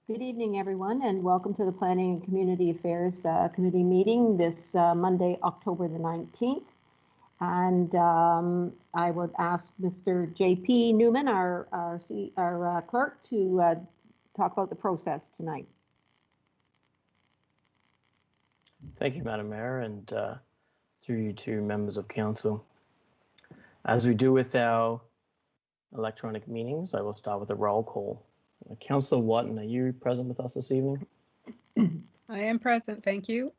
Good evening, everyone, and welcome to the Planning and Community Affairs Committee meeting this Monday, October the 19th. And I would ask Mr. J.P. Newman, our clerk, to talk about the process tonight. Thank you, Madam Mayor, and through you to members of council. As we do with our electronic meetings, I will start with a roll call. Councillor Watton, are you present with us this evening? I am present, thank you.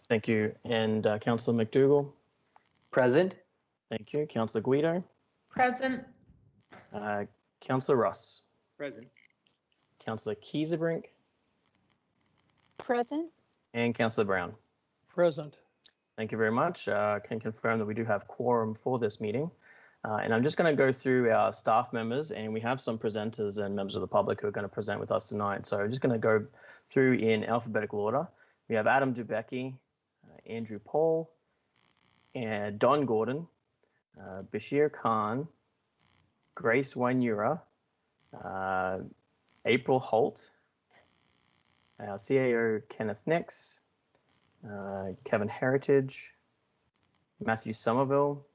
Thank you. And Councillor McDougall? Present. Thank you. Councillor Guido? Present. Councillor Ross? Present. Councillor Kieserbrink? Present. And Councillor Brown? Present. Thank you very much. Can confirm that we do have quorum for this meeting. And I'm just going to go through our staff members, and we have some presenters and members of the public who are going to present with us tonight. So I'm just going to go through in alphabetical order. We have Adam Dubecki, Andrew Paul, and Don Gordon, Bashir Khan, Grace Wynura, April Holt, our CAO Kenneth Nix, Kevin Heritage, Matthew Somerville,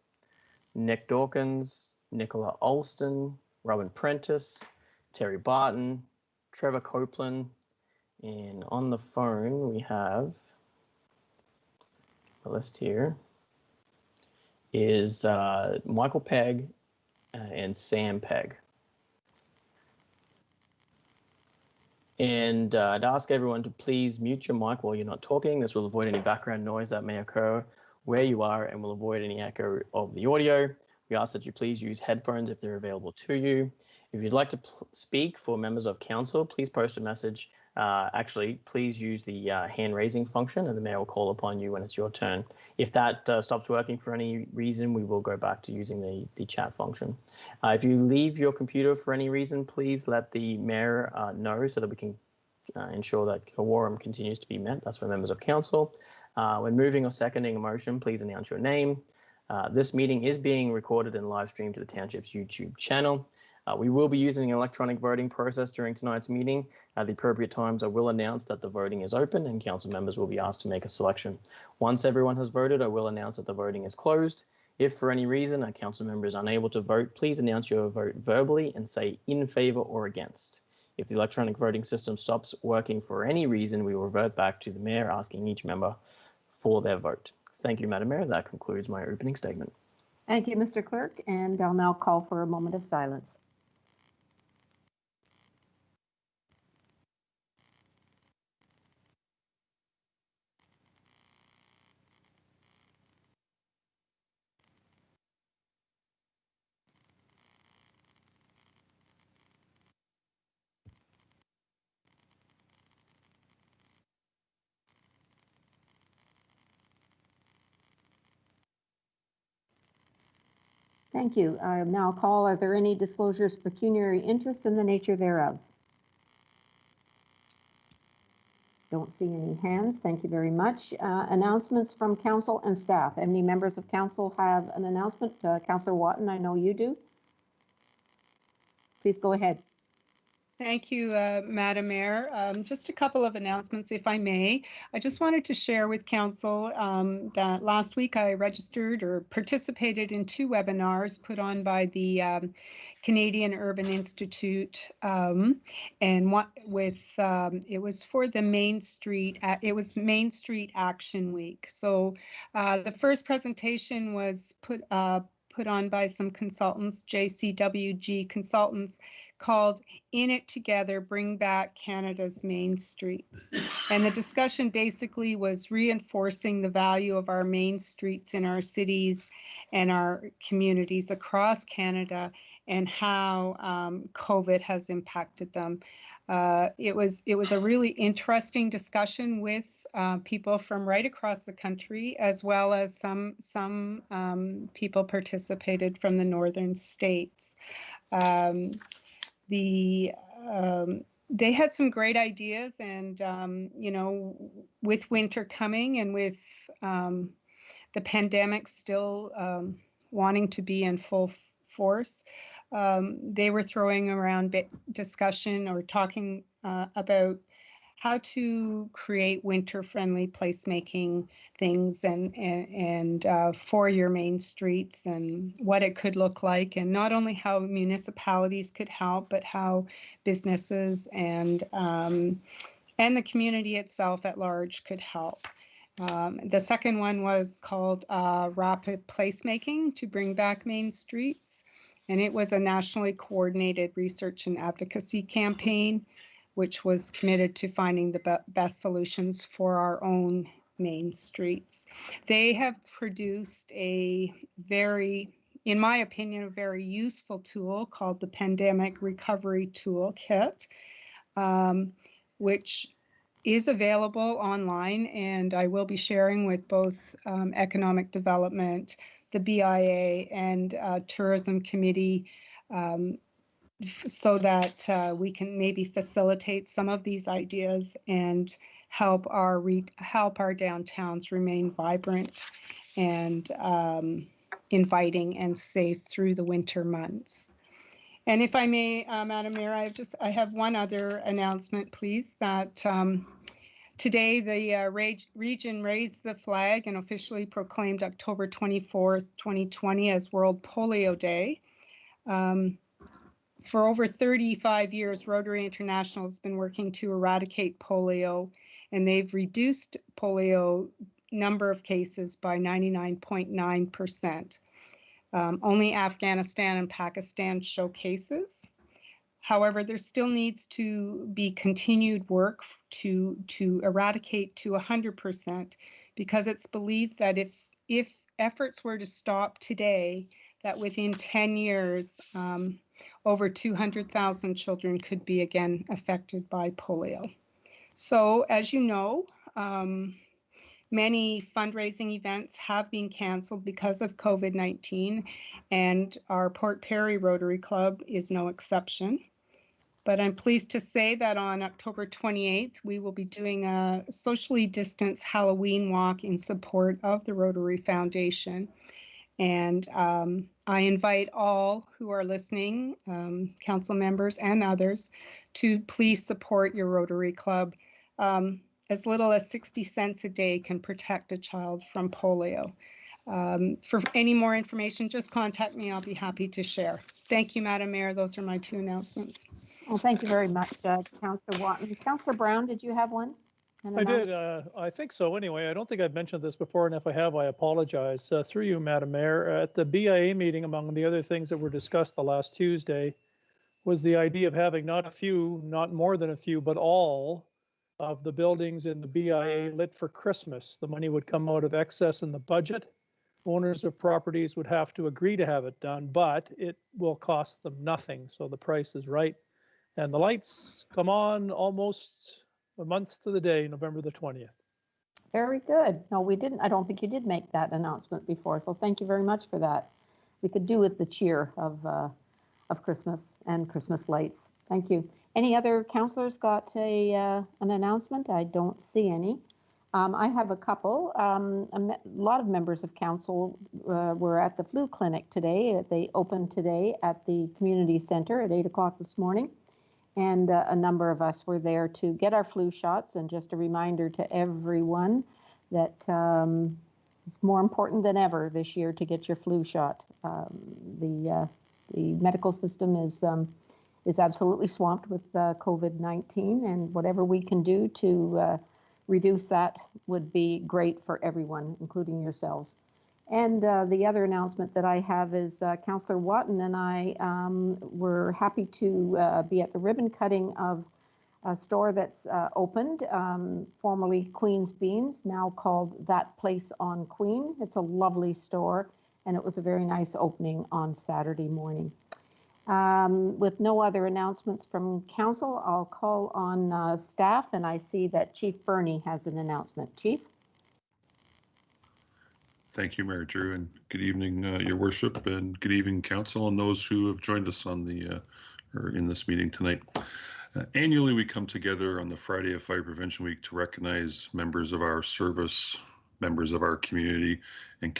Nick Dawkins, Nicola Alston, Robin Prentice, Terry Barton, Trevor Copeland, and on the phone we have, the list here is Michael Pegg and Sam Pegg. And I'd ask everyone to please mute your mic while you're not talking. This will avoid any background noise that may occur where you are and will avoid any echo of the audio. We ask that you please use headphones if they're available to you. If you'd like to speak for members of council, please post a message. Actually, please use the hand raising function and the mayor will call upon you when it's your turn. If that stops working for any reason, we will go back to using the chat function. If you leave your computer for any reason, please let the mayor know so that we can ensure that quorum continues to be met. That's for members of council. When moving or seconding a motion, please announce your name. This meeting is being recorded and live streamed to the Township's YouTube channel. We will be using an electronic voting process during tonight's meeting. At the appropriate times, I will announce that the voting is open and council members will be asked to make a selection. Once everyone has voted, I will announce that the voting is closed. If for any reason a council member is unable to vote, please announce your vote verbally and say in favour or against. If the electronic voting system stops working for any reason, we will revert back to the mayor asking each member for their vote. Thank you, Madam Mayor. That concludes my opening statement. Thank you, Mr. Clerk, and I'll now call for a moment of silence. Thank you. I now call, are there any disclosures of pecuniary interest in the nature thereof? Don't see any hands. Thank you very much. Announcements from council and staff. Any members of council have an announcement? Councillor Watton, I know you do. Please go ahead. Thank you, Madam Mayor. Just a couple of announcements, if I may. I just wanted to share with Council that last week I registered or participated in 2 webinars put on by the Canadian Urban Institute, and what with it was for the Main Street. It was Main Street Action Week. So the first presentation was put on by some consultants, JCWG consultants, called In It Together, Bring Back Canada's Main Streets. And the discussion basically was reinforcing the value of our main streets in our cities and our communities across Canada and how COVID has impacted them. It was a really interesting discussion with people from right across the country, as well as some people participated from the northern states. They had some great ideas, and you know, with winter coming and with the pandemic still wanting to be in full force, they were throwing around discussion or talking about how to create winter-friendly placemaking things and for your main streets and what it could look like, and not only how municipalities could help, but how businesses and the community itself at large could help. The second one was called Rapid Placemaking to Bring Back Main Streets, and it was a nationally coordinated research and advocacy campaign which was committed to finding the best solutions for our own main streets. They have produced a very, in my opinion, a very useful tool called the Pandemic Recovery Toolkit, which is available online, and I will be sharing with both Economic Development, the BIA, and Tourism Committee so that we can maybe facilitate some of these ideas and help our downtowns remain vibrant and inviting and safe through the winter months. And if I may, Madam Mayor, I have one other announcement, please, that today the region raised the flag and officially proclaimed October 24th, 2020 as World Polio Day. For over 35 years, Rotary International has been working to eradicate polio, and they've reduced polio number of cases by 99.9%. Only Afghanistan and Pakistan show cases. However, there still needs to be continued work to eradicate to 100%, because it's believed that if efforts were to stop today, that within 10 years, over 200,000 children could be again affected by polio. So, as you know, many fundraising events have been canceled because of COVID-19, and our Port Perry Rotary Club is no exception. But I'm pleased to say that on October 28th, we will be doing a socially distanced Halloween walk in support of the Rotary Foundation. And I invite all who are listening, council members and others, to please support your Rotary Club. As little as 60 cents a day can protect a child from polio. For any more information, just contact me. I'll be happy to share. Thank you, Madam Mayor. Those are my two announcements. Well, thank you very much, Councillor Watton. Councillor Brown, did you have one? I did. I think so. Anyway, I don't think I've mentioned this before, and if I have, I apologize. Through you, Madam Mayor, at the BIA meeting, among the other things that were discussed the last Tuesday, was the idea of having not a few, not more than a few, but all of the buildings in the BIA lit for Christmas. The money would come out of excess in the budget. Owners of properties would have to agree to have it done, but it will cost them nothing. So the price is right. And the lights come on almost a month to the day, November the 20th. Very good. No, we didn't. I don't think you did make that announcement before. So thank you very much for that. We could do with the cheer of Christmas and Christmas lights. Thank you. Any other councillors got an announcement? I don't see any. I have a couple. A lot of members of council were at the flu clinic today. They opened today at the community center at 8 o'clock this morning. And a number of us were there to get our flu shots. And just a reminder to everyone that it's more important than ever this year to get your flu shot. The medical system is absolutely swamped with COVID-19, and whatever we can do to reduce that would be great for everyone, including yourselves. And the other announcement that I have is Councillor Watton and I were happy to be at the ribbon cutting of a store that's opened, formerly Queen's Beans, now called That Place on Queen. It's a lovely store, and it was a very nice opening on Saturday morning. With no other announcements from council, I'll call on staff, and I see that Chief Burney has an announcement. Chief? Thank you, Mayor Drew, and good evening, Your Worship, and good evening, Council, and those who have joined us on the or in this meeting tonight. Annually, we come together on the Friday of Fire Prevention Week to recognize members of our service, members of our community, and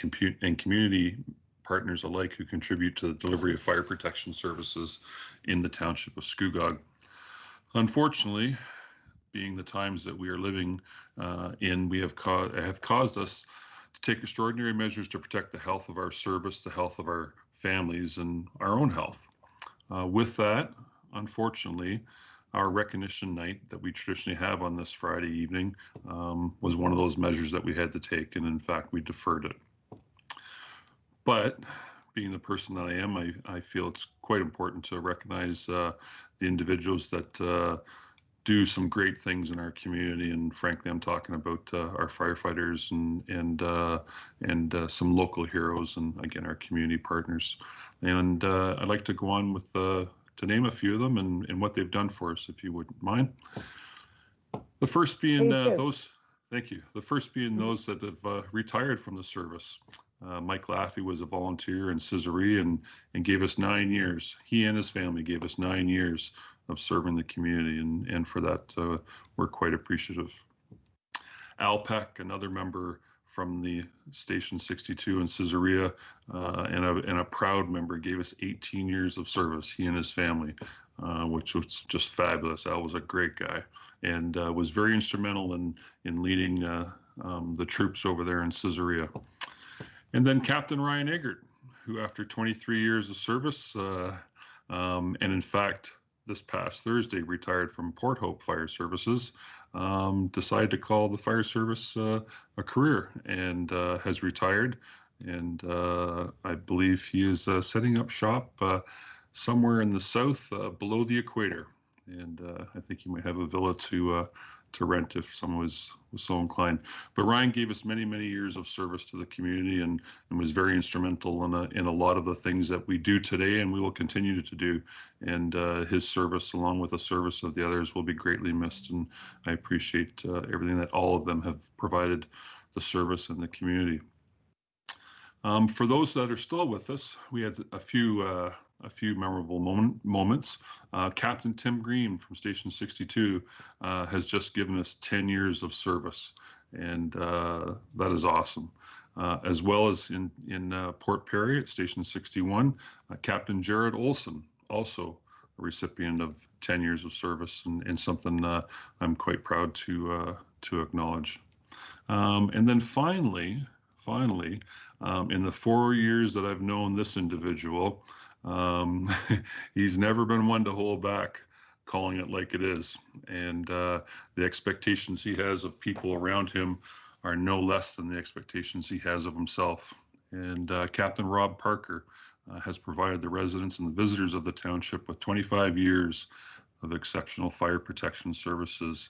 community partners alike who contribute to the delivery of fire protection services in the township of Scugog. Unfortunately, being the times that we are living in, have caused us to take extraordinary measures to protect the health of our service, the health of our families, and our own health. With that, unfortunately, our recognition night that we traditionally have on this Friday evening was one of those measures that we had to take, and in fact, we deferred it. But being the person that I am, I feel it's quite important to recognize the individuals that do some great things in our community, and frankly, I'm talking about our firefighters and some local heroes, and again, our community partners. And I'd like to go on with to name a few of them and what they've done for us, if you wouldn't mind. The first being those. Thank you. The first being those that have retired from the service. Mike Laffey was a volunteer in Caesarea and gave us 9 years. He and his family gave us 9 years of serving the community, and for that, we're quite appreciative. Al Peck, another member from the Station 62 in Caesarea, and a proud member, gave us 18 years of service, he and his family, which was just fabulous. Al was a great guy and was very instrumental in leading the troops over there in Caesarea. And then Captain Ryan Eggert, who after 23 years of service, and in fact, this past Thursday retired from Port Hope Fire Services, decided to call the fire service a career, and has retired. And I believe he is setting up shop somewhere in the south below the equator. And I think he might have a villa to rent if someone was so inclined. But Ryan gave us many, many years of service to the community and was very instrumental in a lot of the things that we do today and we will continue to do. And his service, along with the service of the others, will be greatly missed. And I appreciate everything that all of them have provided the service in the community. For those that are still with us, we had a few memorable moments. Captain Tim Green from Station 62 has just given us 10 years of service, and that is awesome. As well as in Port Perry at Station 61, Captain Jared Olson, also a recipient of 10 years of service, and something I'm quite proud to acknowledge. And then finally, in the 4 years that I've known this individual, he's never been one to hold back, calling it like it is. And the expectations he has of people around him are no less than the expectations he has of himself. And Captain Rob Parker has provided the residents and the visitors of the township with 25 years of exceptional fire protection services.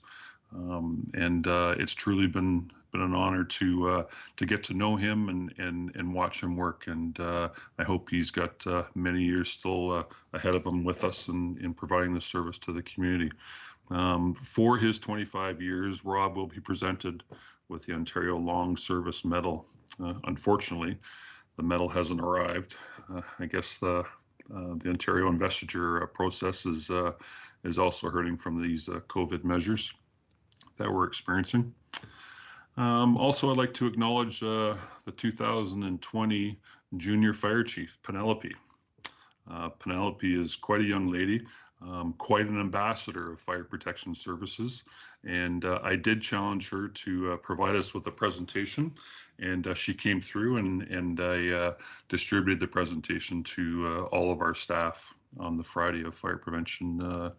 And it's truly been an honor to get to know him and watch him work. And I hope he's got many years still ahead of him with us in providing the service to the community. For his 25 years, Rob will be presented with the Ontario Long Service Medal. Unfortunately, the medal hasn't arrived. I guess the Ontario investiture process is also hurting from these COVID measures that we're experiencing. Also, I'd like to acknowledge the 2020 Junior Fire Chief, Penelope. Penelope is quite a young lady, quite an ambassador of fire protection services, and I did challenge her to provide us with a presentation, and she came through, and I distributed the presentation to all of our staff on the Friday of Fire Prevention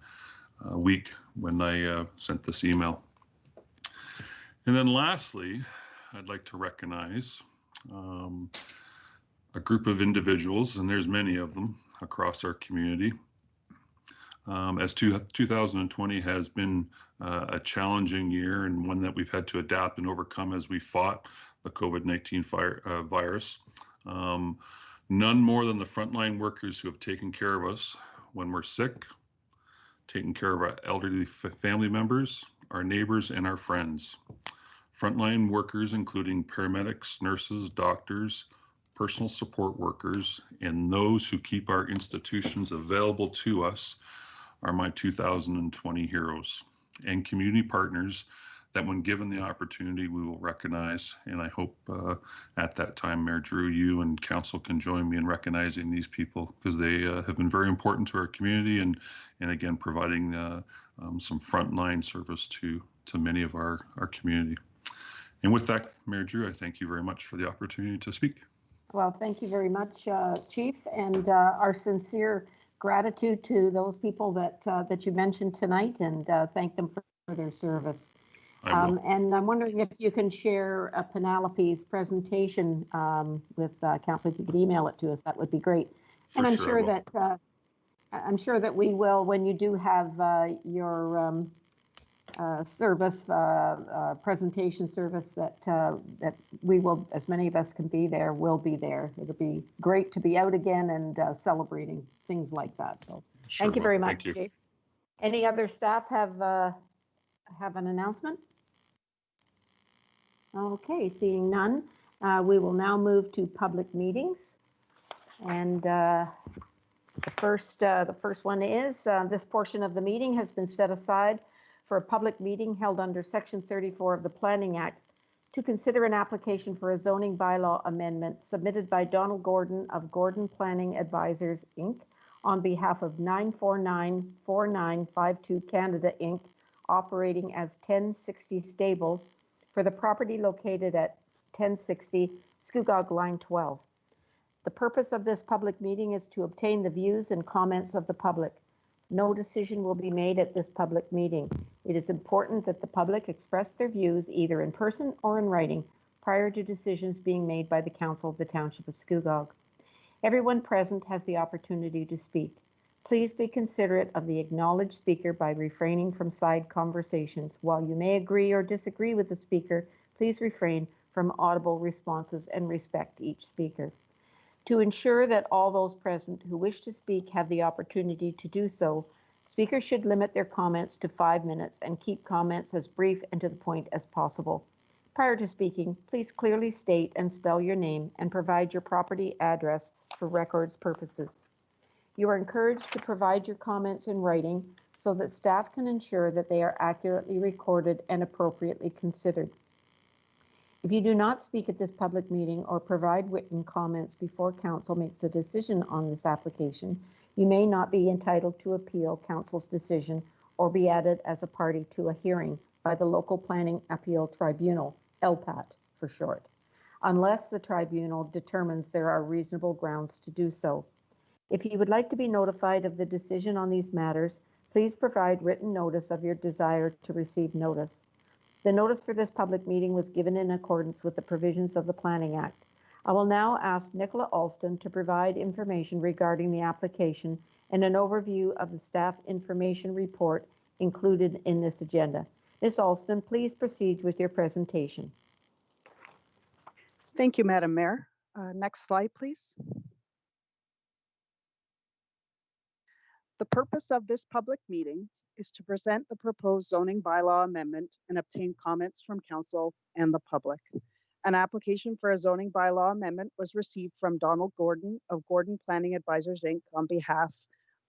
Week when I sent this email. And then lastly, I'd like to recognize a group of individuals, and there's many of them across our community. As 2020 has been a challenging year and one that we've had to adapt and overcome as we fought the COVID-19 virus. None more than the frontline workers who have taken care of us when we're sick, taken care of our elderly family members, our neighbors, and our friends. Frontline workers, including paramedics, nurses, doctors, personal support workers, and those who keep our institutions available to us, are my 2020 heroes and community partners that when given the opportunity, we will recognize. And I hope at that time, Mayor Drew, you and council can join me in recognizing these people, because they have been very important to our community, and again, providing some frontline service to many of our community. And with that, Mayor Drew, I thank you very much for the opportunity to speak. Well, thank you very much, Chief, and our sincere gratitude to those people that you mentioned tonight, and thank them for their service. And I'm wondering if you can share Penelope's presentation with Council. If you could email it to us, that would be great. And I'm sure that we will, when you do have your service, presentation service, that we will, as many of us can be there, will be there. It'll be great to be out again and celebrating things like that. So thank you very much, Chief. Any other staff have an announcement? Okay, seeing none, we will now move to public meetings. And the first one is this portion of the meeting has been set aside for a public meeting held under Section 34 of the Planning Act to consider an application for a zoning bylaw amendment submitted by Donald Gordon of Gordon Planning Advisors, Inc. on behalf of 9494952 Canada, Inc., operating as 1060 Stables for the property located at 1060 Scugog Line 12. The purpose of this public meeting is to obtain the views and comments of the public. No decision will be made at this public meeting. It is important that the public express their views either in person or in writing prior to decisions being made by the Council of the Township of Scugog. Everyone present has the opportunity to speak. Please be considerate of the acknowledged speaker by refraining from side conversations. While you may agree or disagree with the speaker, please refrain from audible responses and respect each speaker. To ensure that all those present who wish to speak have the opportunity to do so, speakers should limit their comments to 5 minutes and keep comments as brief and to the point as possible. Prior to speaking, please clearly state and spell your name and provide your property address for records purposes. You are encouraged to provide your comments in writing so that staff can ensure that they are accurately recorded and appropriately considered. If you do not speak at this public meeting or provide written comments before council makes a decision on this application, you may not be entitled to appeal council's decision or be added as a party to a hearing by the Local Planning Appeal Tribunal, LPAT for short, unless the tribunal determines there are reasonable grounds to do so. If you would like to be notified of the decision on these matters, please provide written notice of your desire to receive notice. The notice for this public meeting was given in accordance with the provisions of the Planning Act. I will now ask Nicola Alston to provide information regarding the application and an overview of the staff information report included in this agenda. Ms. Alston, please proceed with your presentation. Thank you, Madam Mayor. Next slide, please. The purpose of this public meeting is to present the proposed zoning bylaw amendment and obtain comments from council and the public. An application for a zoning bylaw amendment was received from Donald Gordon of Gordon Planning Advisors, Inc. on behalf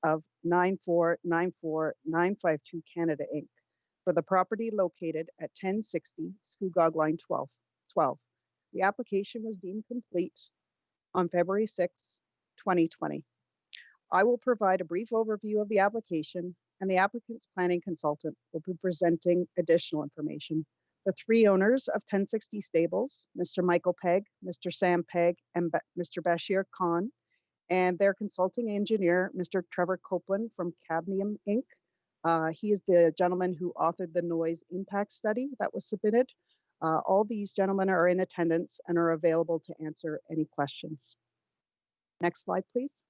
of 9494952 Canada, Inc. for the property located at 1060 Scugog Line 12. The application was deemed complete on February 6, 2020. I will provide a brief overview of the application, and the applicant's planning consultant will be presenting additional information. The three owners of 1060 Stables, Mr. Michael Pegg, Mr. Sam Pegg, and Mr. Bashir Khan, and their consulting engineer, Mr. Trevor Copeland from Cadmium Inc. He is the gentleman who authored the noise impact study that was submitted. All these gentlemen are in attendance and are available to answer any questions. Next slide, please.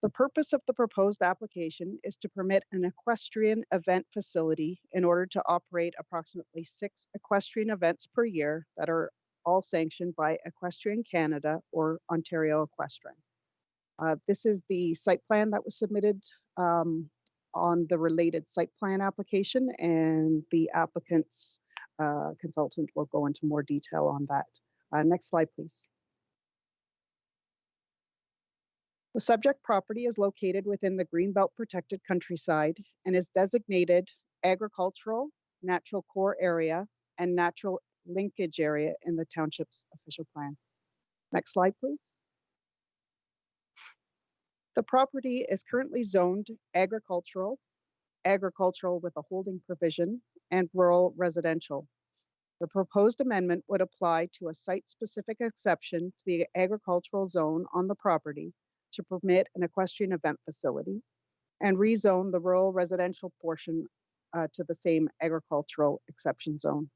The purpose of the proposed application is to permit an equestrian event facility in order to operate approximately 6 equestrian events per year that are all sanctioned by Equestrian Canada or Ontario Equestrian. This is the site plan that was submitted on the related site plan application, and the applicant's consultant will go into more detail on that. Next slide, please. The subject property is located within the Greenbelt Protected Countryside and is designated agricultural, natural core area, and natural linkage area in the township's official plan. Next slide, please. The property is currently zoned agricultural with a holding provision, and rural residential. The proposed amendment would apply to a site-specific exception to the agricultural zone on the property to permit an equestrian event facility and rezone the rural residential portion to the same agricultural exception zone.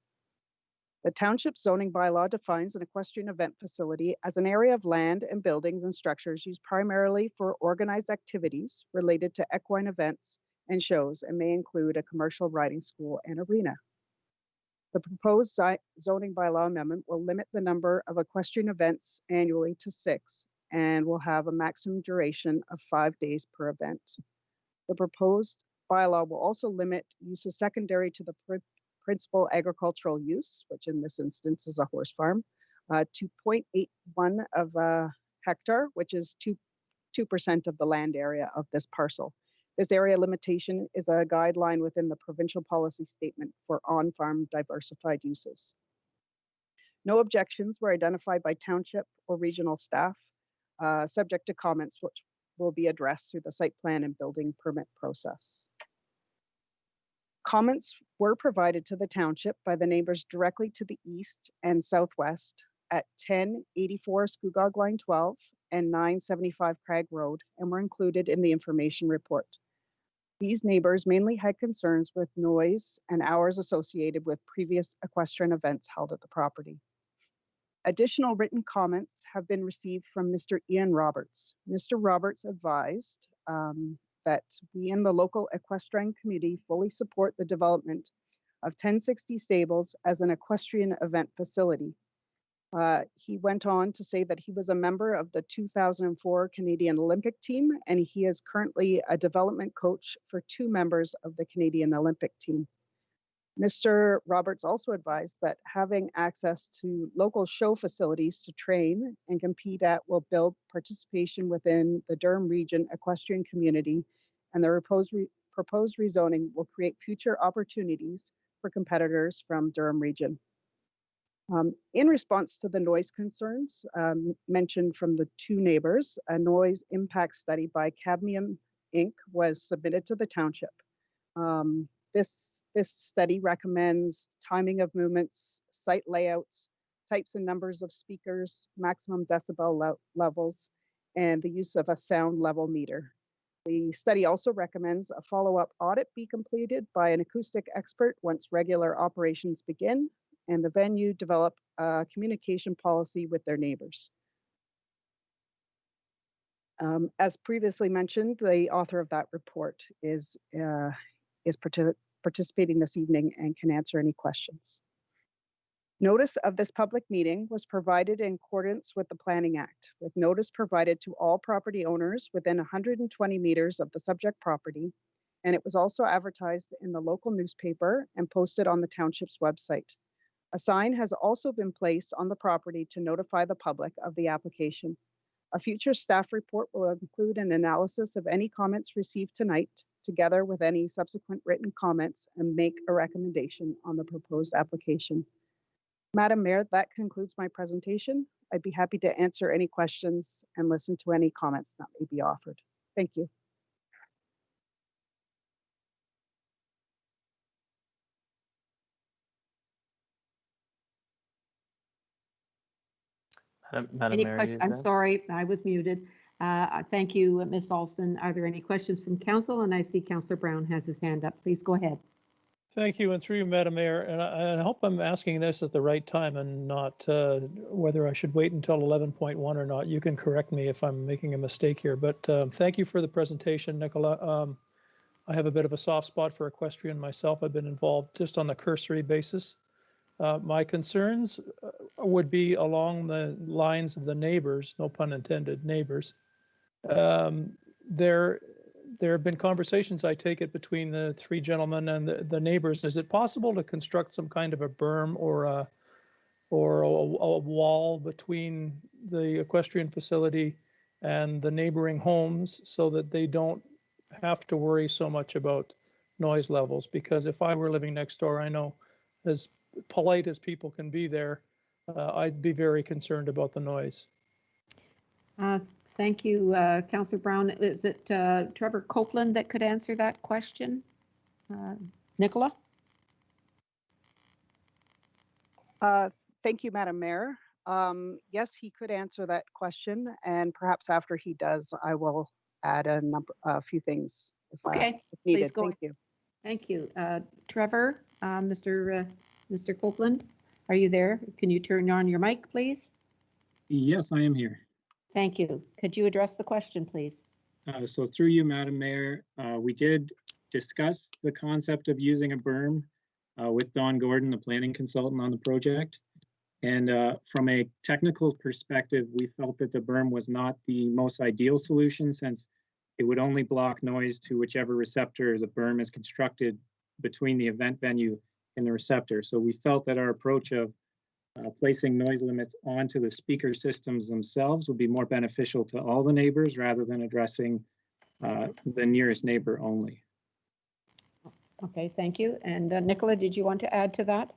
The township zoning bylaw defines an equestrian event facility as an area of land and buildings and structures used primarily for organized activities related to equine events and shows, and may include a commercial riding school and arena. The proposed zoning bylaw amendment will limit the number of equestrian events annually to 6 and will have a maximum duration of 5 days per event. The proposed bylaw will also limit uses secondary to the principal agricultural use, which in this instance is a horse farm, to 0.81 of a hectare, which is 2% of the land area of this parcel. This area limitation is a guideline within the provincial policy statement for on-farm diversified uses. No objections were identified by township or regional staff, subject to comments which will be addressed through the site plan and building permit process. Comments were provided to the township by the neighbors directly to the east and southwest at 1084 Scugog Line 12 and 975 Craig Road, and were included in the information report. These neighbors mainly had concerns with noise and hours associated with previous equestrian events held at the property. Additional written comments have been received from Mr. Ian Roberts. Mr. Roberts advised that we in the local equestrian committee fully support the development of 1060 stables as an equestrian event facility. He went on to say that he was a member of the 2004 Canadian Olympic team, and he is currently a development coach for 2 members of the Canadian Olympic team. Mr. Roberts also advised that having access to local show facilities to train and compete at will build participation within the Durham region equestrian community, and the proposed rezoning will create future opportunities for competitors from Durham region. In response to the noise concerns mentioned from the 2 neighbors, a noise impact study by Cadmium Inc. was submitted to the township. This study recommends timing of movements, site layouts, types and numbers of speakers, maximum decibel levels, and the use of a sound level meter. The study also recommends a follow-up audit be completed by an acoustic expert once regular operations begin, and the venue develop a communication policy with their neighbors. As previously mentioned, the author of that report is participating this evening and can answer any questions. Notice of this public meeting was provided in accordance with the Planning Act, with notice provided to all property owners within 120 meters of the subject property, and it was also advertised in the local newspaper and posted on the township's website. A sign has also been placed on the property to notify the public of the application. A future staff report will include an analysis of any comments received tonight, together with any subsequent written comments, and make a recommendation on the proposed application. Madam Mayor, that concludes my presentation. I'd be happy to answer any questions and listen to any comments that may be offered. Thank you. Madam Any Mayor, questions? I'm sorry, I was muted. Thank you, Ms. Alston. Are there any questions from council? And I see Councillor Brown has his hand up. Please go ahead. Thank you, and through you, Madam Mayor, and I hope I'm asking this at the right time and not whether I should wait until 11.1 or not. You can correct me if I'm making a mistake here, but thank you for the presentation, Nicola. I have a bit of a soft spot for equestrian myself. I've been involved just on the cursory basis. My concerns would be along the lines of the neighbors, no pun intended, neighbors. There have been conversations, I take it, between the 3 gentlemen and the neighbors. Is it possible to construct some kind of a berm or a wall between the equestrian facility and the neighboring homes so that they don't have to worry so much about noise levels, because if I were living next door, I know as polite as people can be there, I'd be very concerned about the noise. Thank you, Councillor Brown. Is it Trevor Copeland that could answer that question? Nicola? Thank you, Madam Mayor. Yes, he could answer that question, and perhaps after he does, I will add a few things Okay, if needed. please go Thank you. Thank you. Trevor, Mr. Copeland, are you there? Can you turn on your mic, please? Yes, I am here. Thank you. Could you address the question, please? So through you, Madam Mayor, we did discuss the concept of using a berm with Don Gordon, the planning consultant on the project. And from a technical perspective, we felt that the berm was not the most ideal solution, since it would only block noise to whichever receptor the berm is constructed between the event venue and the receptor. So we felt that our approach of placing noise limits onto the speaker systems themselves would be more beneficial to all the neighbors rather than addressing the nearest neighbor only. Okay, thank you. And Nicola, did you want to add to that?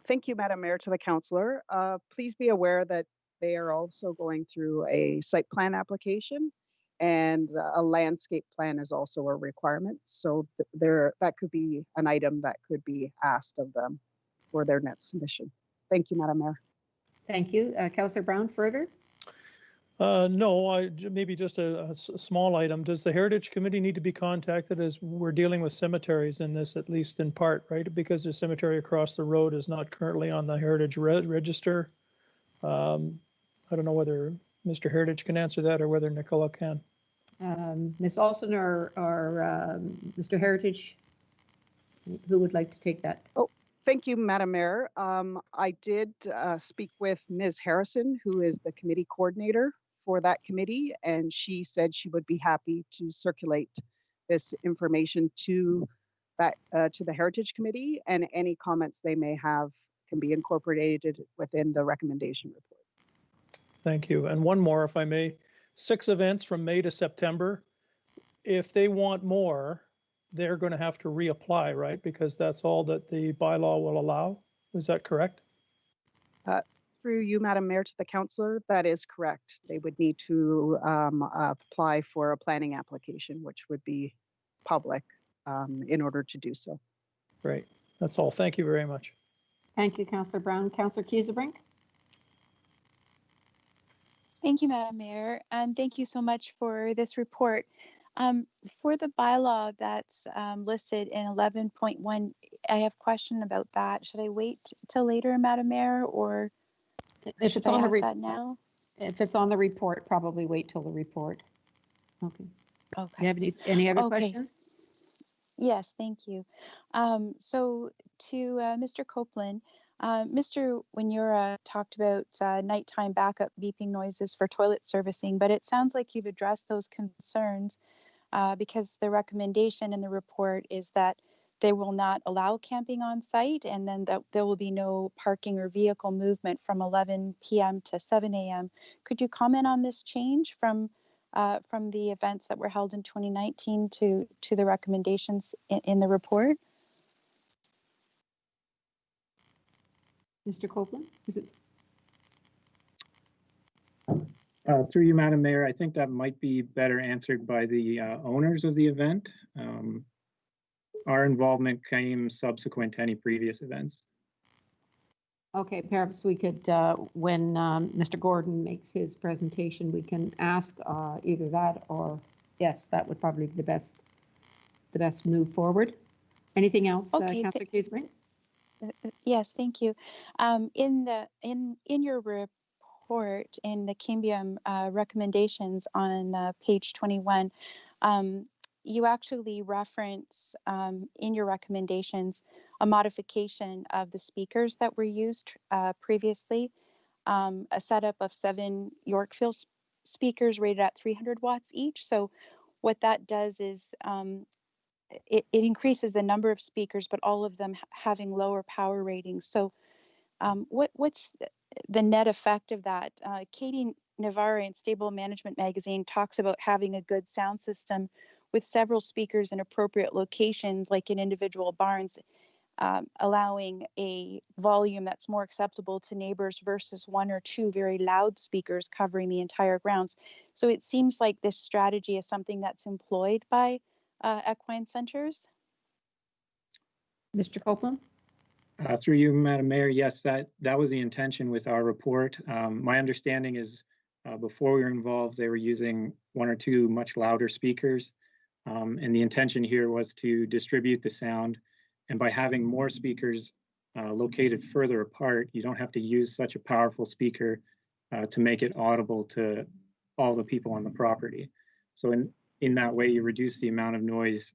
Thank you, Madam Mayor, to the councillor. Please be aware that they are also going through a site plan application, and a landscape plan is also a requirement. So that could be an item that could be asked of them for their next submission. Thank you, Madam Mayor. Thank you. Councillor Brown, further? No, maybe just a small item. Does the Heritage Committee need to be contacted, as we're dealing with cemeteries in this, at least in part, right? Because the cemetery across the road is not currently on the Heritage Register. I don't know whether Mr. Heritage can answer that or whether Nicola can. Ms. Olson or Mr. Heritage, who would like to take that? Oh, thank you, Madam Mayor. I did speak with Ms. Harrison, who is the committee coordinator for that committee, and she said she would be happy to circulate this information to the Heritage Committee, and any comments they may have can be incorporated within the recommendation report. Thank you. And one more, if I may. 6 events from May to September. If they want more, they're going to have to reapply, right? Because that's all that the bylaw will allow. Is that correct? Through you, Madam Mayor, to the councillor, that is correct. They would need to apply for a planning application, which would be public in order to do so. Great. That's all. Thank you very much. Thank you, Councillor Brown. Councillor Kiesebrink? Thank you, Madam Mayor, and thank you so much for this report. For the bylaw that's listed in 11.1, I have a question about that. Should I wait till later, Madam Mayor, or If it's on the that now? If it's on the report, probably wait till the report. Okay. Okay. You have any other Okay. questions? Yes, thank you. So to Mr. Copeland, Mr. Winyura talked about nighttime backup beeping noises for toilet servicing, but it sounds like you've addressed those concerns because the recommendation in the report is that they will not allow camping on site, and then that there will be no parking or vehicle movement from 11 p.m. to 7 a.m. Could you comment on this change from the events that were held in 2019 to the recommendations in the report? Mr. Copeland? Is it? Through you, Madam Mayor, I think that might be better answered by the owners of the event. Our involvement came subsequent to any previous events. Okay, perhaps we could, when Mr. Gordon makes his presentation, we can ask either that or, yes, that would probably be the best move forward. Anything else, Okay, Councillor Kiesebrink? Yes, thank you. In your report in the Kimbium recommendations on page 21, you actually reference in your recommendations a modification of the speakers that were used previously, a setup of 7 Yorkville speakers rated at 300 watts each. So what that does is it increases the number of speakers, but all of them having lower power ratings. So what's the net effect of that? Katie Navarre in Stable Management Magazine talks about having a good sound system with several speakers in appropriate locations, like in individual barns, allowing a volume that's more acceptable to neighbors versus one or two very loud speakers covering the entire grounds. So it seems like this strategy is something that's employed by equine centers. Mr. Copeland? Through you, Madam Mayor, yes, that was the intention with our report. My understanding is before we were involved, they were using one or two much louder speakers. And the intention here was to distribute the sound. And by having more speakers located further apart, you don't have to use such a powerful speaker to make it audible to all the people on the property. So in that way, you reduce the amount of noise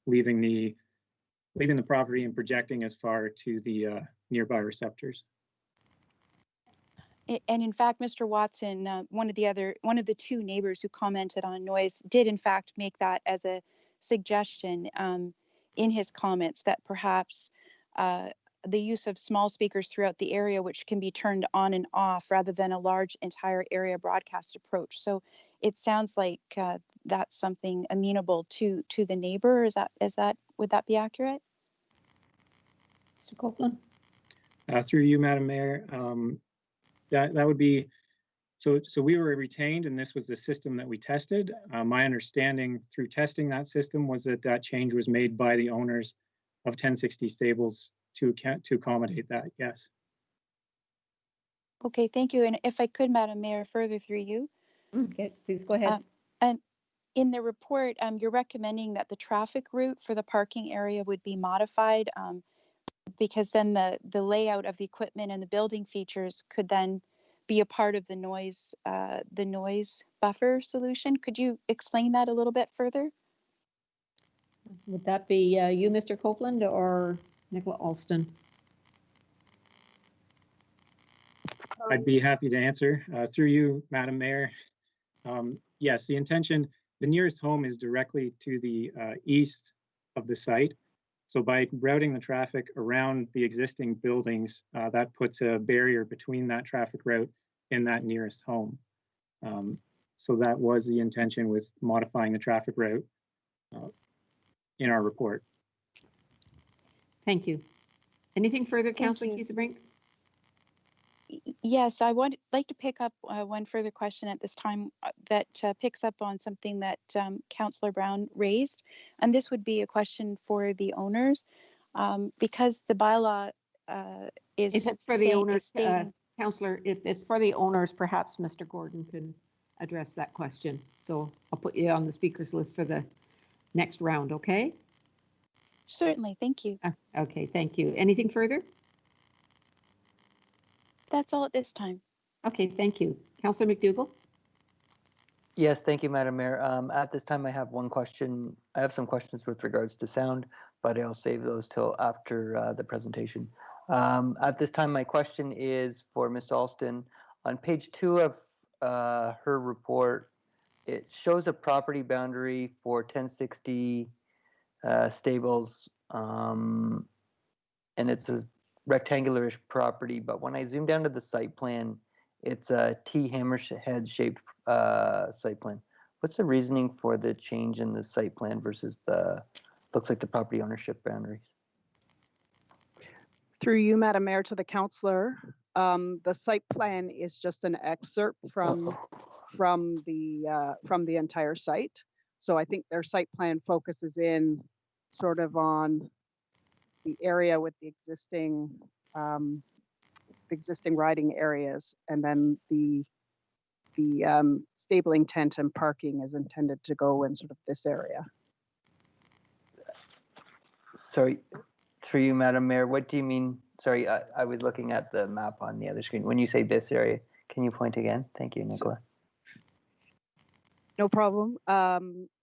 leaving the property and projecting as far to the nearby receptors. And in fact, Mr. Watson, one of the two neighbors who commented on noise did in fact make that as a suggestion in his comments, that perhaps the use of small speakers throughout the area, which can be turned on and off rather than a large entire area broadcast approach. So it sounds like that's something amenable to the neighbor. Would that be accurate? Mr. Copeland? Through you, Madam Mayor, that would be, so we were retained and this was the system that we tested. My understanding through testing that system was that change was made by the owners of 1060 stables to accommodate that, yes. Okay, thank you. And if I could, Madam Mayor, further through you. Okay, please go ahead. And in the report, you're recommending that the traffic route for the parking area would be modified because then the layout of the equipment and the building features could then be a part of the noise buffer solution. Could you explain that a little bit further? Would that be you, Mr. Copeland, or Nicola Alston? I'd be happy to answer. Through you, Madam Mayor. Yes, the intention, the nearest home is directly to the east of the site. So by routing the traffic around the existing buildings, that puts a barrier between that traffic route and that nearest home. So that was the intention with modifying the traffic route in our report. Thank you. Anything further, Councillor Kiesebrink? Yes, I would like to pick up one further question at this time that picks up on something that Councillor Brown raised. And this would be a question for the owners because the bylaw is If it's for the owners, stating, Councillor, if it's for the owners, perhaps Mr. Gordon can address that question. So I'll put you on the speakers list for the next round, okay? Certainly, thank you. Okay, thank you. Anything further? That's all at this time. Okay, thank you. Councillor McDougall? Yes, thank you, Madam Mayor. At this time, I have one question. I have some questions with regards to sound, but I'll save those till after the presentation. At this time, my question is for Ms. Alston. On page 2 of her report, it shows a property boundary for 1060 stables, and it's a rectangular-ish property, but when I zoom down to the site plan, it's a T hammerhead shaped site plan. What's the reasoning for the change in the site plan versus looks like the property ownership boundaries? Through you, Madam Mayor, to the councillor, the site plan is just an excerpt from the entire site. So I think their site plan focuses in sort of on the area with the existing riding areas, and then the stabling tent and parking is intended to go in sort of this area. Sorry, through you, Madam Mayor, what do you mean? Sorry, I was looking at the map on the other screen. When you say this area, can you point again? Thank you, Nicola. No problem.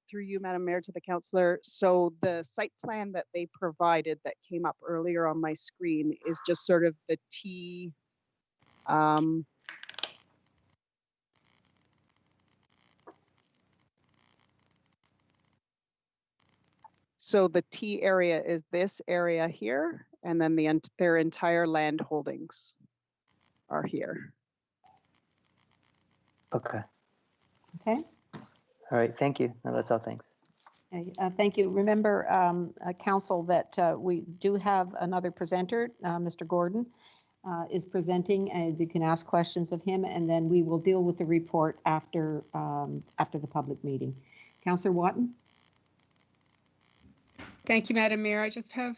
Through you, Madam Mayor, to the councillor. So the site plan that they provided that came up earlier on my screen is just sort of the T. So the T area is this area here, and then their entire land holdings are here. Okay. Okay. All right, thank you. No, that's all, thanks. Okay, thank you. Remember, Council, that we do have another presenter, Mr. Gordon is presenting, and you can ask questions of him, and then we will deal with the report after the public meeting. Councillor Watton? Thank you, Madam Mayor. I just have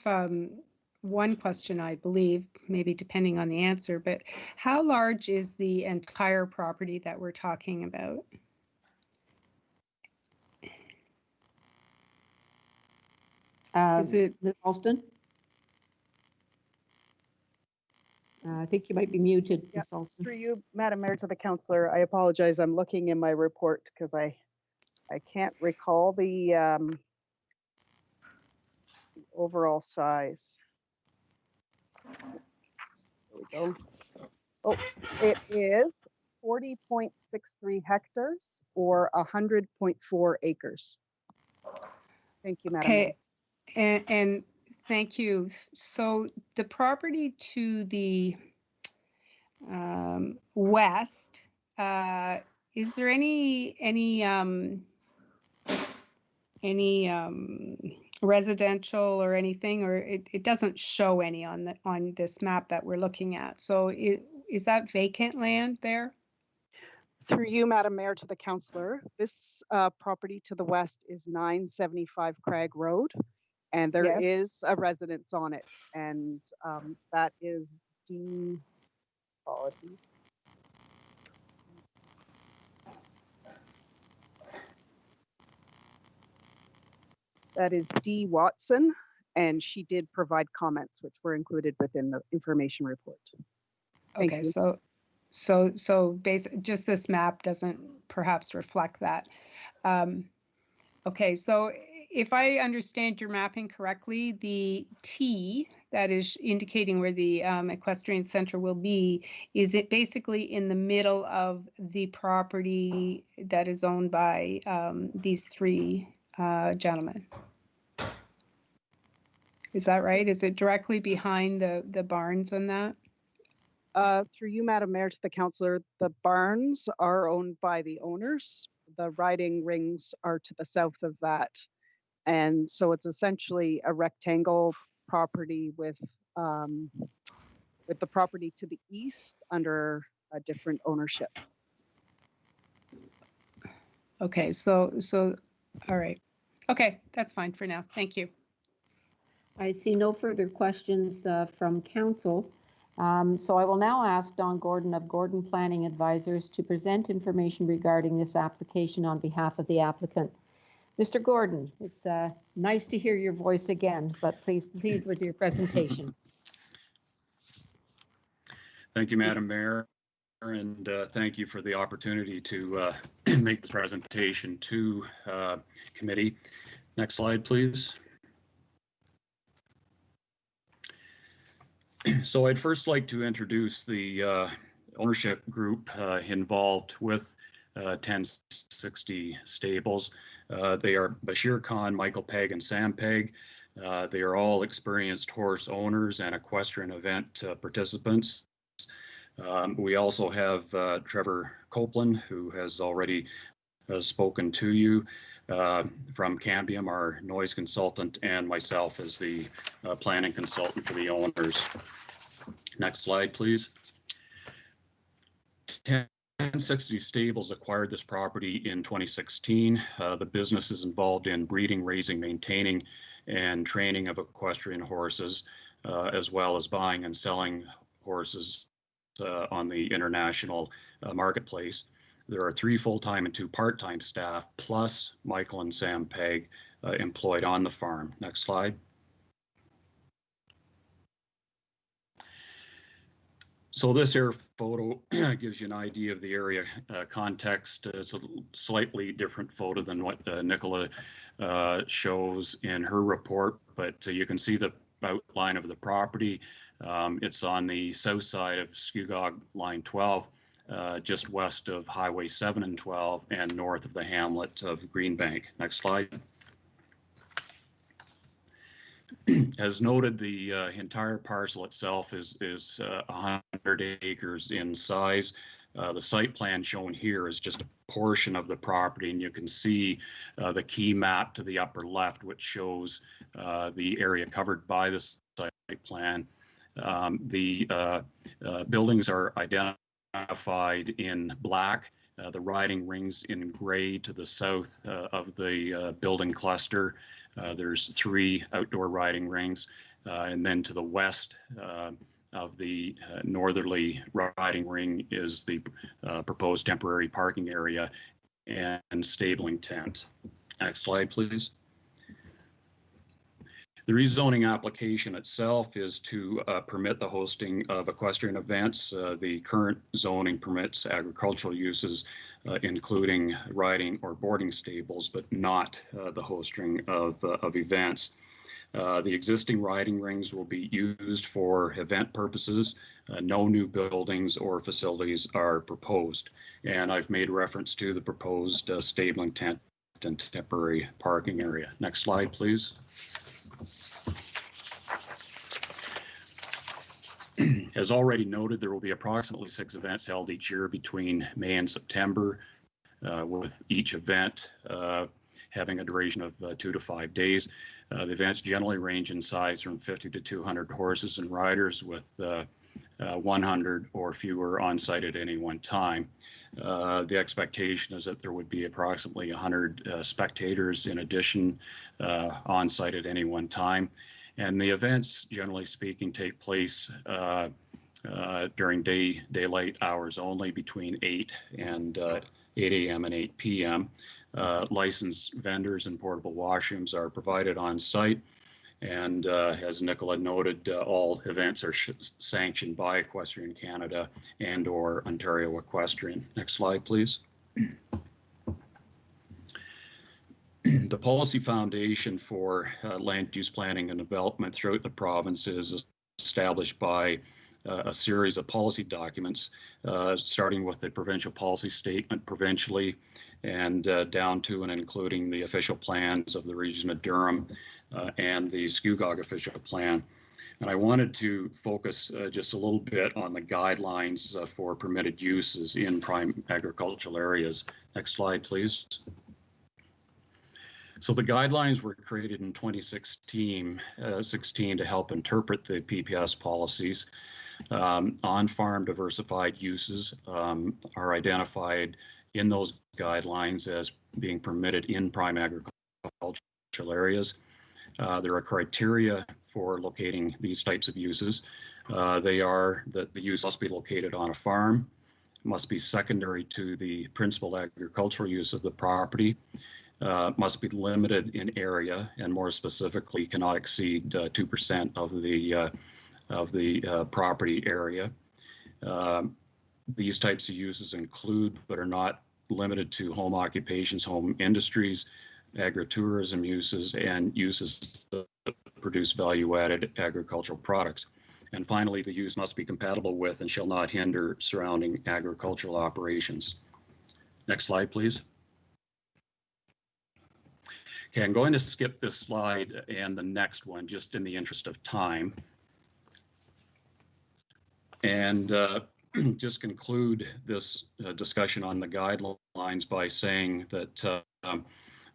one question, I believe, maybe depending on the answer, but how large is the entire property that we're talking about? Is it Ms. Alston? I think you might be muted, Yeah, Ms. Alston. Through you, Madam Mayor, to the councillor, I apologize. I'm looking in my report because I can't recall the overall size. There we go. Oh, it is 40.63 hectares or 100.4 acres. Thank you, Madam Mayor. Okay, and thank you. So the property to the west, is there any residential or anything, or it doesn't show any on this map that we're looking at? So is that vacant land there? Through you, Madam Mayor, to the councillor, this property to the west is 975 Crag Road, and there Yes. is a residence on it, and that is D. Apologies. That is D. Watson, and she did provide comments, which were included within the information report. Thank Okay, you. so just this map doesn't perhaps reflect that. Okay, so if I understand your mapping correctly, the T that is indicating where the equestrian center will be, is it basically in the middle of the property that is owned by these three gentlemen? Is that right? Is it directly behind the barns and that? Through you, Madam Mayor, to the councillor, the barns are owned by the owners. The riding rings are to the south of that. And so it's essentially a rectangle property with the property to the east under a different ownership. Okay, so all right. Okay, that's fine for now. Thank you. I see no further questions from council. So I will now ask Don Gordon of Gordon Planning Advisors to present information regarding this application on behalf of the applicant. Mr. Gordon, it's nice to hear your voice again, but please proceed with your presentation. Thank you, Madam Mayor, and thank you for the opportunity to make the presentation to committee. Next slide, please. So I'd first like to introduce the ownership group involved with 1060 Stables. They are Bashir Khan, Michael Pegg, and Sam Pegg. They are all experienced horse owners and equestrian event participants. We also have Trevor Copeland, who has already spoken to you from Cambium, our noise consultant, and myself as the planning consultant for the owners. Next slide, please. 1060 Stables acquired this property in 2016. The business is involved in breeding, raising, maintaining, and training of equestrian horses, as well as buying and selling horses on the international marketplace. There are 3 full-time and 2 part-time staff, plus Michael and Sam Pegg employed on the farm. Next slide. So this here photo gives you an idea of the area context. It's a slightly different photo than what Nicola shows in her report, but you can see the outline of the property. It's on the south side of Scugog Line 12, just west of Highway 7 and 12, and north of the hamlet of Greenbank. Next slide. As noted, the entire parcel itself is 100 acres in size. The site plan shown here is just a portion of the property, and you can see the key map to the upper left, which shows the area covered by the site plan. The buildings are identified in black, the riding rings in gray to the south of the building cluster. There's 3 outdoor riding rings, and then to the west of the northerly riding ring is the proposed temporary parking area and stabling tent. Next slide, please. The rezoning application itself is to permit the hosting of equestrian events. The current zoning permits agricultural uses, including riding or boarding stables, but not the hosting of events. The existing riding rings will be used for event purposes. No new buildings or facilities are proposed. And I've made reference to the proposed stabling tent and temporary parking area. Next slide, please. As already noted, there will be approximately 6 events held each year between May and September, with each event having a duration of 2 to 5 days. The events generally range in size from 50 to 200 horses and riders, with 100 or fewer on site at any one time. The expectation is that there would be approximately 100 spectators in addition on site at any one time. And the events, generally speaking, take place during daylight hours only, between 8 and 8 a.m. and 8 p.m. Licensed vendors and portable washrooms are provided on site. And as Nicola noted, all events are sanctioned by Equestrian Canada and or Ontario Equestrian. Next slide, please. The policy foundation for land use planning and development throughout the province is established by a series of policy documents, starting with the provincial policy statement provincially and down to and including the official plans of the region of Durham and the Scugog official plan. And I wanted to focus just a little bit on the guidelines for permitted uses in prime agricultural areas. Next slide, please. So the guidelines were created in 2016 to help interpret the PPS policies. On-farm diversified uses are identified in those guidelines as being permitted in prime agricultural areas. There are criteria for locating these types of uses. They are that the use must be located on a farm, must be secondary to the principal agricultural use of the property, must be limited in area, and more specifically cannot exceed 2% of the property area. These types of uses include, but are not limited to, home occupations, home industries, agritourism uses, and uses that produce value-added agricultural products. And finally, the use must be compatible with and shall not hinder surrounding agricultural operations. Next slide, please. Okay, I'm going to skip this slide and the next one just in the interest of time. And just conclude this discussion on the guidelines by saying that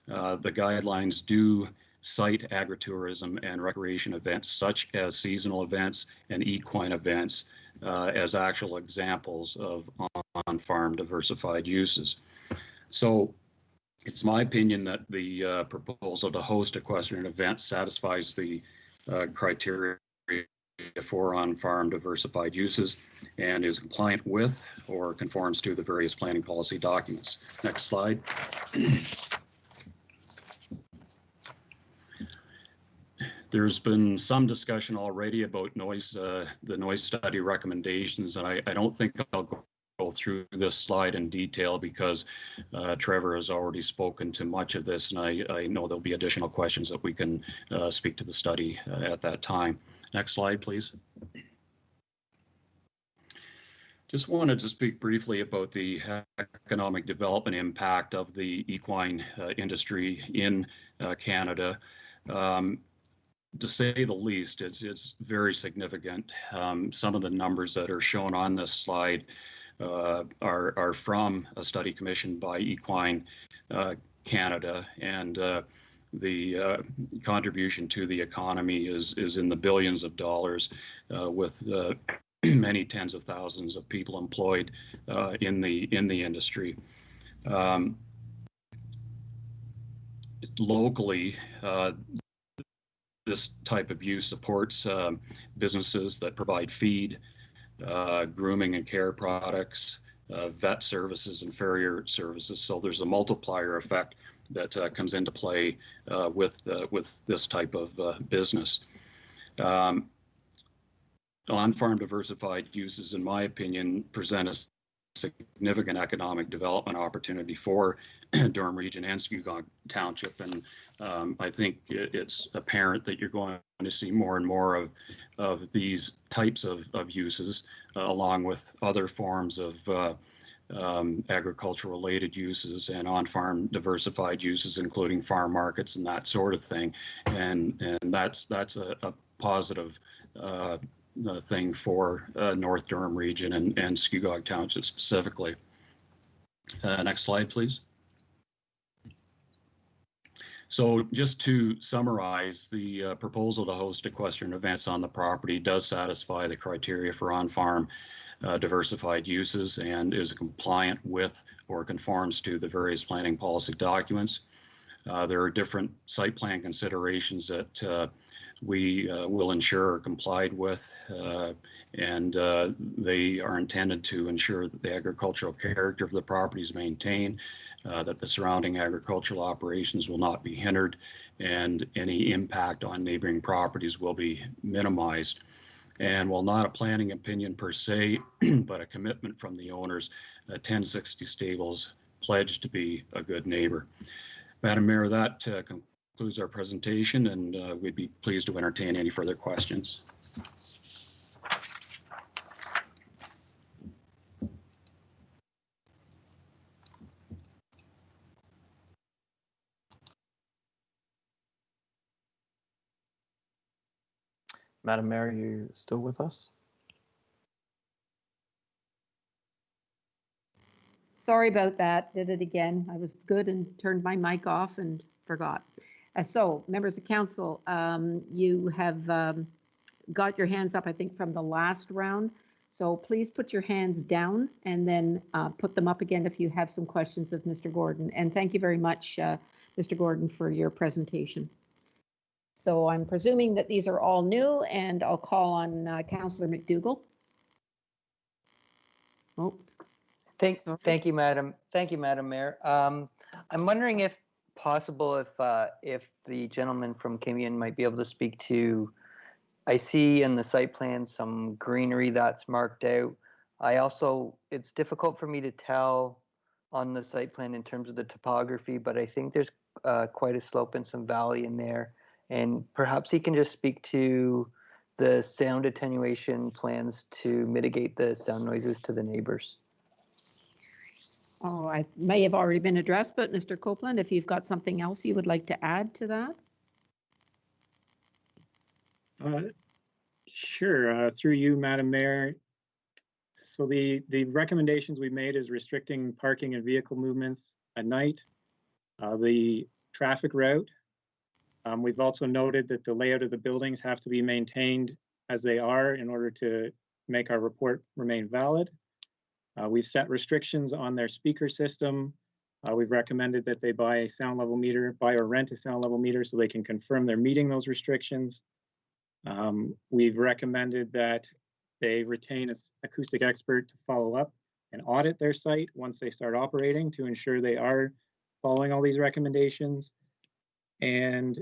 the guidelines do cite agritourism and recreation events such as seasonal events and equine events as actual examples of on-farm diversified uses. So it's my opinion that the proposal to host equestrian events satisfies the criteria for on-farm diversified uses and is compliant with or conforms to the various planning policy documents. Next slide. There's been some discussion already about noise, the noise study recommendations, and I don't think I'll go through this slide in detail because Trevor has already spoken to much of this, and I know there'll be additional questions that we can speak to the study at that time. Next slide, please. Just wanted to speak briefly about the economic development impact of the equine industry in Canada. To say the least, it's very significant. Some of the numbers that are shown on this slide are from a study commissioned by Equine Canada, and the contribution to the economy is in the billions of dollars, with many tens of thousands of people employed in the industry. Locally, this type of use supports businesses that provide feed, grooming and care products, vet services, and farrier services. So there's a multiplier effect that comes into play with this type of business. On-farm diversified uses, in my opinion, present a significant economic development opportunity for Durham Region and Scugog Township, and I think it's apparent that you're going to see more and more of these types of uses, along with other forms of agriculture-related uses and on-farm diversified uses, including farm markets and that sort of thing, and that's a positive thing for North Durham Region and Scugog Township specifically. Next slide, please. So just to summarize, the proposal to host equestrian events on the property does satisfy the criteria for on-farm diversified uses and is compliant with or conforms to the various planning policy documents. There are different site plan considerations that we will ensure are complied with, and they are intended to ensure that the agricultural character of the property is maintained, that the surrounding agricultural operations will not be hindered, and any impact on neighboring properties will be minimized. And while not a planning opinion per se, but a commitment from the owners, 1060 Stables pledged to be a good neighbor. Madam Mayor, that concludes our presentation, and we'd be pleased to entertain any further questions. Madam Mayor, are you still with us? Sorry about that. Did it again. I was good and turned my mic off and forgot. So, members of council, you have got your hands up, I think, from the last round. So please put your hands down and then put them up again if you have some questions of Mr. Gordon. And thank you very much, Mr. Gordon, for your presentation. So I'm presuming that these are all new, and I'll call on Councillor McDougall. Oh. Thank you, Madam Mayor. I'm wondering if possible if the gentleman from Cambion might be able to speak to. I see in the site plan some greenery that's marked out. It's difficult for me to tell on the site plan in terms of the topography, but I think there's quite a slope and some valley in there. And perhaps he can just speak to the sound attenuation plans to mitigate the sound noises to the neighbors. Oh, I may have already been addressed, but Mr. Copeland, if you've got something else you would like to add to that? Sure, through you, Madam Mayor. So the recommendations we made is restricting parking and vehicle movements at night, the traffic route. We've also noted that the layout of the buildings have to be maintained as they are in order to make our report remain valid. We've set restrictions on their speaker system. We've recommended that they buy a sound level meter, buy or rent a sound level meter so they can confirm they're meeting those restrictions. We've recommended that they retain an acoustic expert to follow up and audit their site once they start operating to ensure they are following all these recommendations. And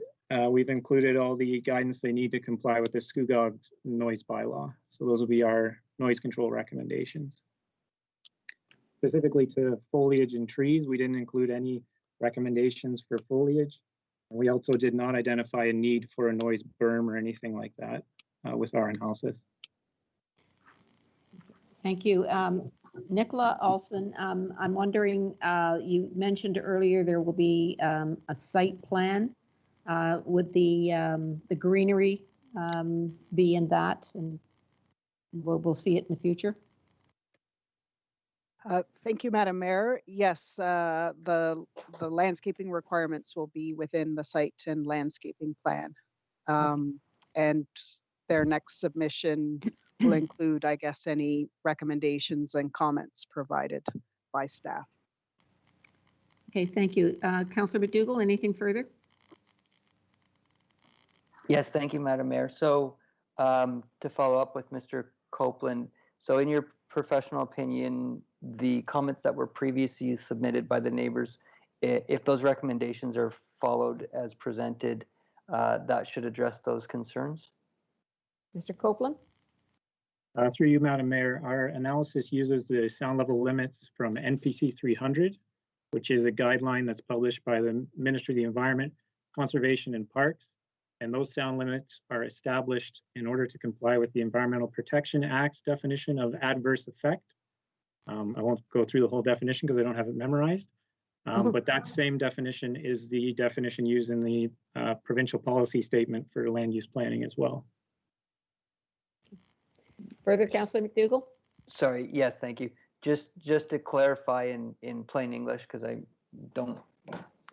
we've included all the guidance they need to comply with the Scugog noise bylaw. So those will be our noise control recommendations. Specifically to foliage and trees, we didn't include any recommendations for foliage. And we also did not identify a need for a noise berm or anything like that with our analysis. Thank you. Nicola Olson, I'm wondering, you mentioned earlier there will be a site plan. Would the greenery be in that, and we'll see it in the future? Thank you, Madam Mayor. Yes, the landscaping requirements will be within the site and landscaping plan. And their next submission will include, I guess, any recommendations and comments provided by staff. Okay, thank you. Councillor McDougall, anything further? Yes, thank you, Madam Mayor. So to follow up with Mr. Copeland, so in your professional opinion, the comments that were previously submitted by the neighbors, if those recommendations are followed as presented, that should address those concerns? Mr. Copeland? Through you, Madam Mayor, our analysis uses the sound level limits from NPC 300, which is a guideline that's published by the Ministry of the Environment, Conservation and Parks. And those sound limits are established in order to comply with the Environmental Protection Act's definition of adverse effect. I won't go through the whole definition because I don't have it memorized. But that same definition is the definition used in the provincial policy statement for land use planning as well. Further, Councillor McDougall? Sorry, yes, thank you. Just to clarify in plain English, because I don't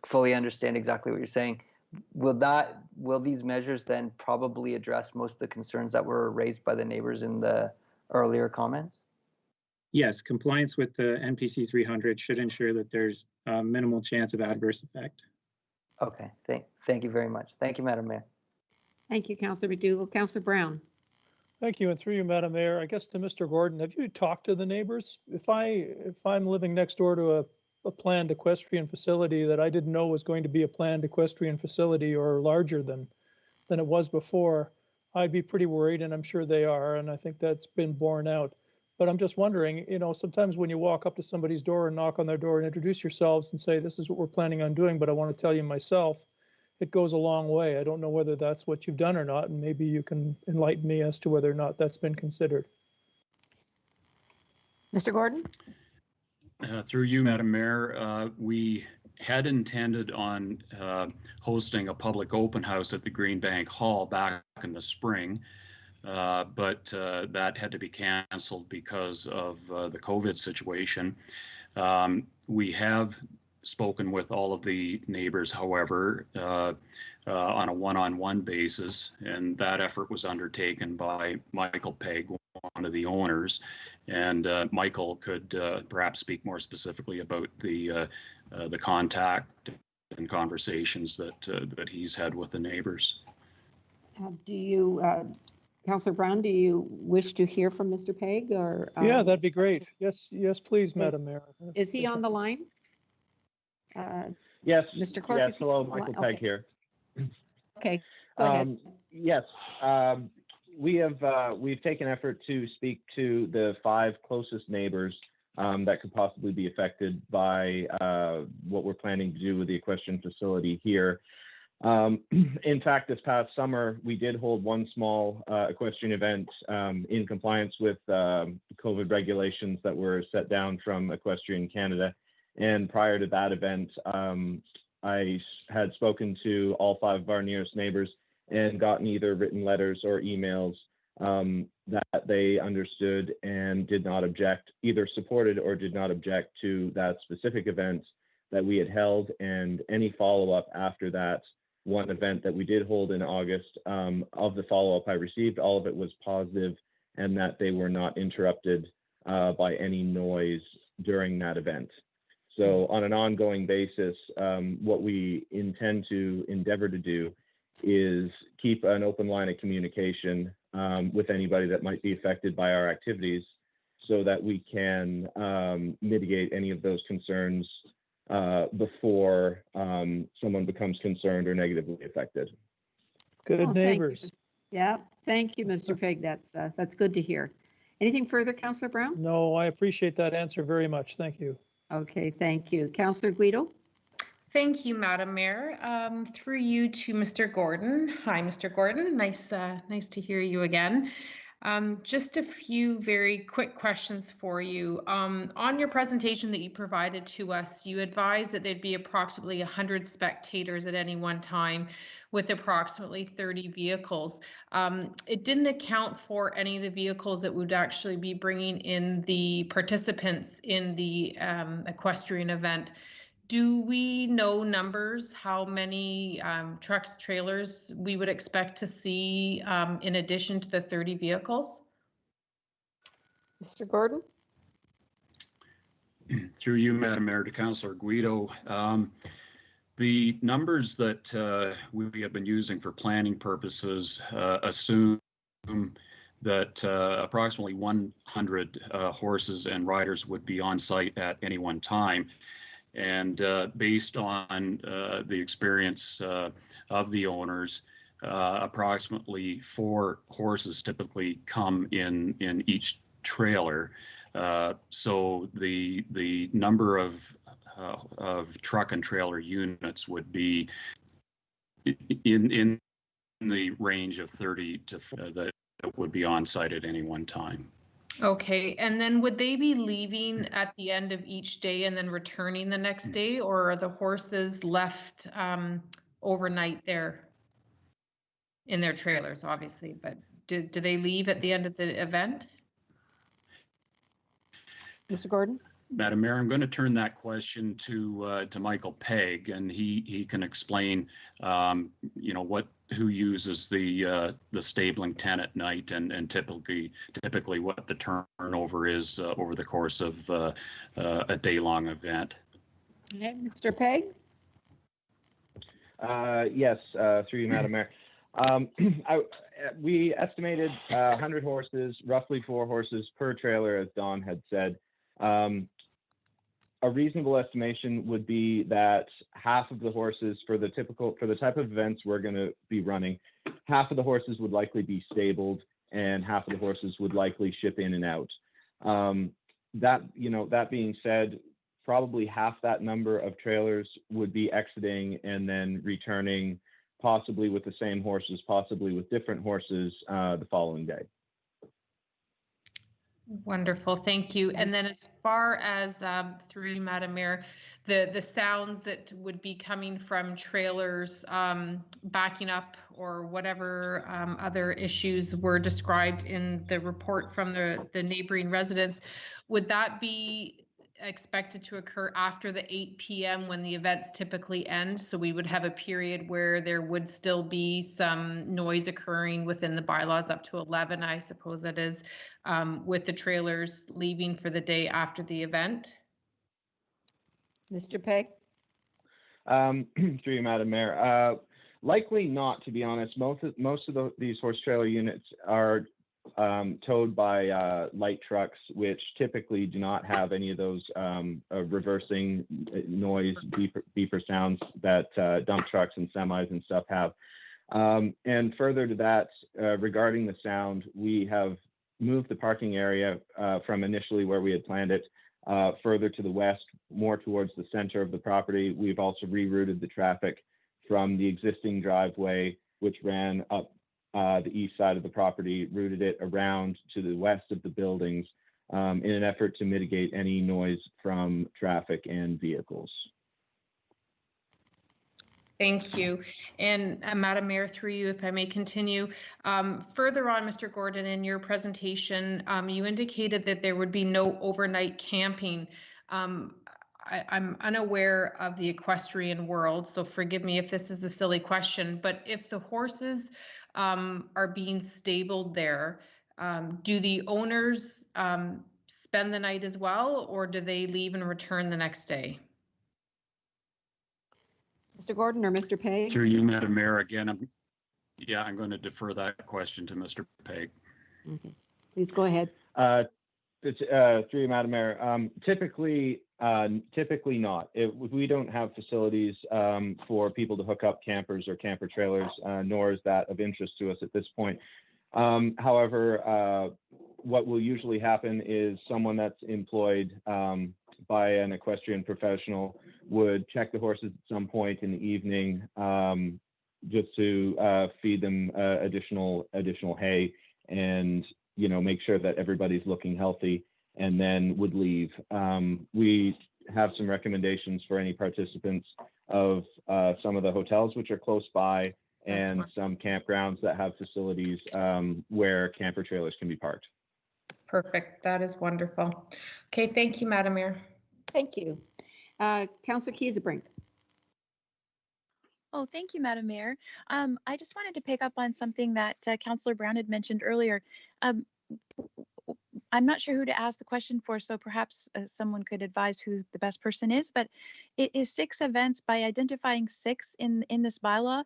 fully understand exactly what you're saying, will these measures then probably address most of the concerns that were raised by the neighbors in the earlier comments? Yes, compliance with the NPC 300 should ensure that there's a minimal chance of adverse effect. Okay, thank you very much. Thank you, Madam Mayor. Thank you, Councillor McDougall. Councillor Brown? Thank you, and through you, Madam Mayor, I guess to Mr. Gordon, have you talked to the neighbors? If I'm living next door to a planned equestrian facility that I didn't know was going to be a planned equestrian facility or larger than it was before, I'd be pretty worried, and I'm sure they are, and I think that's been borne out. But I'm just wondering, sometimes when you walk up to somebody's door and knock on their door and introduce yourselves and say, this is what we're planning on doing, but I want to tell you myself, it goes a long way. I don't know whether that's what you've done or not, and maybe you can enlighten me as to whether or not that's been considered. Mr. Gordon? Through you, Madam Mayor, we had intended on hosting a public open house at the Green Bank Hall back in the spring, but that had to be canceled because of the COVID situation. We have spoken with all of the neighbors, however, on a one-on-one basis, and that effort was undertaken by Michael Pegg, one of the owners, and Michael could perhaps speak more specifically about the contact and conversations that he's had with the neighbors. Do you, Councillor Brown, do you wish to hear from Mr. Pegg or? Yeah, that'd be great. Yes, please, Madam Mayor. Is he on the line? Yes. Mr. Clerk, yes. Hello, Michael Pegg here. Okay. Go ahead. Yes. We've taken effort to speak to the 5 closest neighbors that could possibly be affected by what we're planning to do with the equestrian facility here. In fact, this past summer, we did hold one small equestrian event in compliance with COVID regulations that were set down from Equestrian Canada. And prior to that event, I had spoken to all 5 of our nearest neighbors and gotten either written letters or emails that they understood and did not object, either supported or did not object to that specific event that we had held, and any follow-up after that one event that we did hold in August. Of the follow-up I received, all of it was positive, and that they were not interrupted by any noise during that event. So on an ongoing basis, what we intend to endeavor to do is keep an open line of communication with anybody that might be affected by our activities, so that we can mitigate any of those concerns before someone becomes concerned or negatively affected. Good neighbors. Yeah, thank you, Mr. Pegg. That's good to hear. Anything further, Councillor Brown? No, I appreciate that answer very much. Thank you. Okay, thank you. Councillor Guido? Thank you, Madam Mayor. Through you to Mr. Gordon. Hi, Mr. Gordon. Nice to hear you again. Just a few very quick questions for you. On your presentation that you provided to us, you advised that there'd be approximately 100 spectators at any one time with approximately 30 vehicles. It didn't account for any of the vehicles that would actually be bringing in the participants in the equestrian event. Do we know numbers, how many trucks, trailers we would expect to see in addition to the 30 vehicles? Mr. Gordon? Through you, Madam Mayor, to Councillor Guido. The numbers that we have been using for planning purposes assume that approximately 100 horses and riders would be on site at any one time. And based on the experience of the owners, approximately 4 horses typically come in each trailer. So the number of truck and trailer units would be in the range of 30 to that would be on site at any one time. Okay, and then would they be leaving at the end of each day and then returning the next day, or are the horses left overnight there in their trailers, obviously, but do they leave at the end of the event? Mr. Gordon? Madam Mayor, I'm going to turn that question to Michael Pegg, and he can explain, who uses the stabling tent at night, and typically what the turnover is over the course of a day-long event. Okay, Mr. Pegg? Yes, through you, Madam Mayor. We estimated 100 horses, roughly 4 horses per trailer, as Don had said. A reasonable estimation would be that half of the horses for the type of events we're going to be running, half of the horses would likely be stabled and half of the horses would likely ship in and out. That being said, probably half that number of trailers would be exiting and then returning, possibly with the same horses, possibly with different horses the following day. Wonderful, thank you. And then as far as through Madam Mayor, the sounds that would be coming from trailers backing up or whatever other issues were described in the report from the neighboring residents, would that be expected to occur after the 8 p.m. when the events typically end? So we would have a period where there would still be some noise occurring within the bylaws up to 11, I suppose that is, with the trailers leaving for the day after the event? Mr. Pegg? Through you, Madam Mayor. Likely not, to be honest. Most of these horse trailer units are towed by light trucks, which typically do not have any of those reversing noise, beeper sounds that dump trucks and semis and stuff have. And further to that, regarding the sound, we have moved the parking area from initially where we had planned it further to the west, more towards the center of the property. We've also rerouted the traffic from the existing driveway, which ran up the east side of the property, routed it around to the west of the buildings in an effort to mitigate any noise from traffic and vehicles. Thank you. And Madam Mayor, through you, if I may continue. Further on, Mr. Gordon, in your presentation, you indicated that there would be no overnight camping. I'm unaware of the equestrian world, so forgive me if this is a silly question, but if the horses are being stabled there, do the owners spend the night as well, or do they leave and return the next day? Mr. Gordon or Mr. Pegg? Through you, Madam Mayor, again, I'm going to defer that question to Mr. Pegg. Okay, please go ahead. Through you, Madam Mayor. Typically not. We don't have facilities for people to hook up campers or camper trailers, nor is that of interest to us at this point. However, what will usually happen is someone that's employed by an equestrian professional would check the horses at some point in the evening just to feed them additional hay and make sure that everybody's looking healthy, and then would leave. We have some recommendations for any participants of some of the hotels which are close by, and some campgrounds that have facilities where camper trailers can be parked. Perfect. That is wonderful. Okay, thank you, Madam Mayor. Thank you. Councillor Kiesebrink. Oh, thank you, Madam Mayor. I just wanted to pick up on something that Councillor Brown had mentioned earlier. I'm not sure who to ask the question for, so perhaps someone could advise who the best person is, but it is 6 events. By identifying 6 in this bylaw,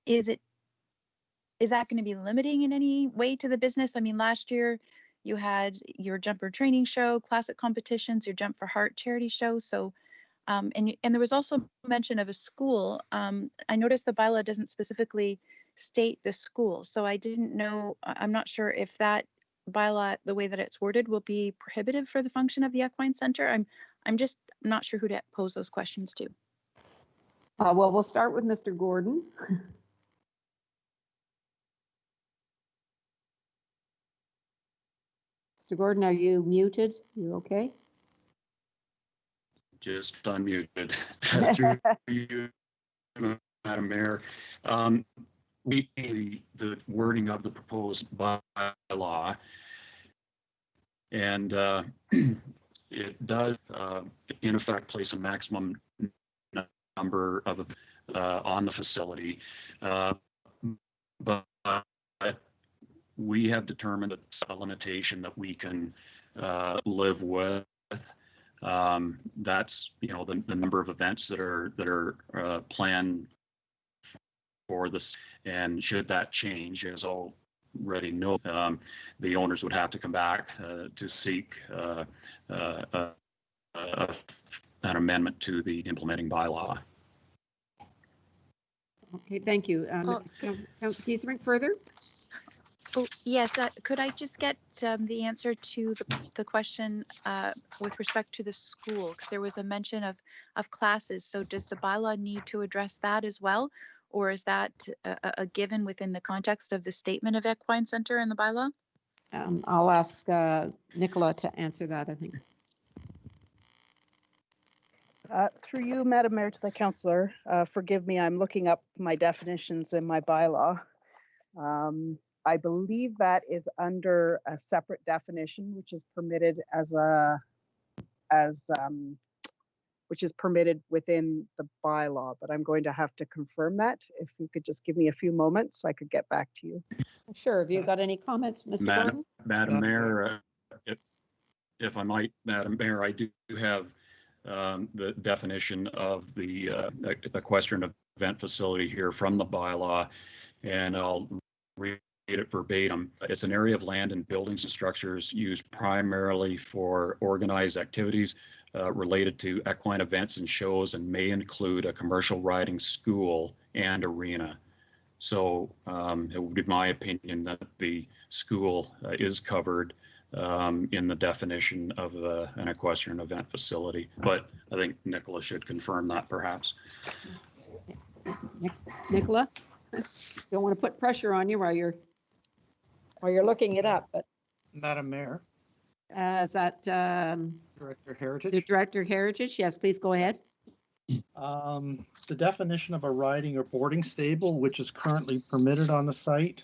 is that going to be limiting in any way to the business? I mean, last year you had your jumper training show, classic competitions, your Jump for Heart charity show. So, and there was also mention of a school. I noticed the bylaw doesn't specifically state the school, so I didn't know. I'm not sure if that bylaw, the way that it's worded, will be prohibitive for the function of the Equine Center. I'm just not sure who to pose those questions to. Well, we'll start with Mr. Gordon. Mr. Gordon, are you muted? You okay? Just unmuted. Through you, Madam Mayor. The wording of the proposed bylaw, and it does, in effect, place a maximum number of on the facility, but we have determined that it's a limitation that we can live with. That's the number of events that are planned for this, and should that change, as already know, the owners would have to come back to seek an amendment to the implementing bylaw. Okay, thank you. Councillor Kiesebrink, further? Oh, yes. Could I just get the answer to the question with respect to the school? Because there was a mention of classes. So does the bylaw need to address that as well? Or is that a given within the context of the statement of Equine Center in the bylaw? I'll ask Nicola to answer that, I think. Through you, Madam Mayor, to the councillor, forgive me, I'm looking up my definitions in my bylaw. I believe that is under a separate definition, which is permitted which is permitted within the bylaw, but I'm going to have to confirm that. If you could just give me a few moments, I could get back to you. Sure. Have you got any comments, Mr. Gordon? Madam Mayor, if I might, Madam Mayor, I do have the definition of the equestrian event facility here from the bylaw, and I'll read it verbatim. It's an area of land and buildings and structures used primarily for organized activities related to equine events and shows, and may include a commercial riding school and arena. So it would be my opinion that the school is covered in the definition of an equestrian event facility, but I think Nicola should confirm that perhaps. Nicola, don't want to put pressure on you while you're looking it up, but Madam Mayor. Is that Director Heritage? the Director Heritage? Yes, please go ahead. The definition of a riding or boarding stable, which is currently permitted on the site,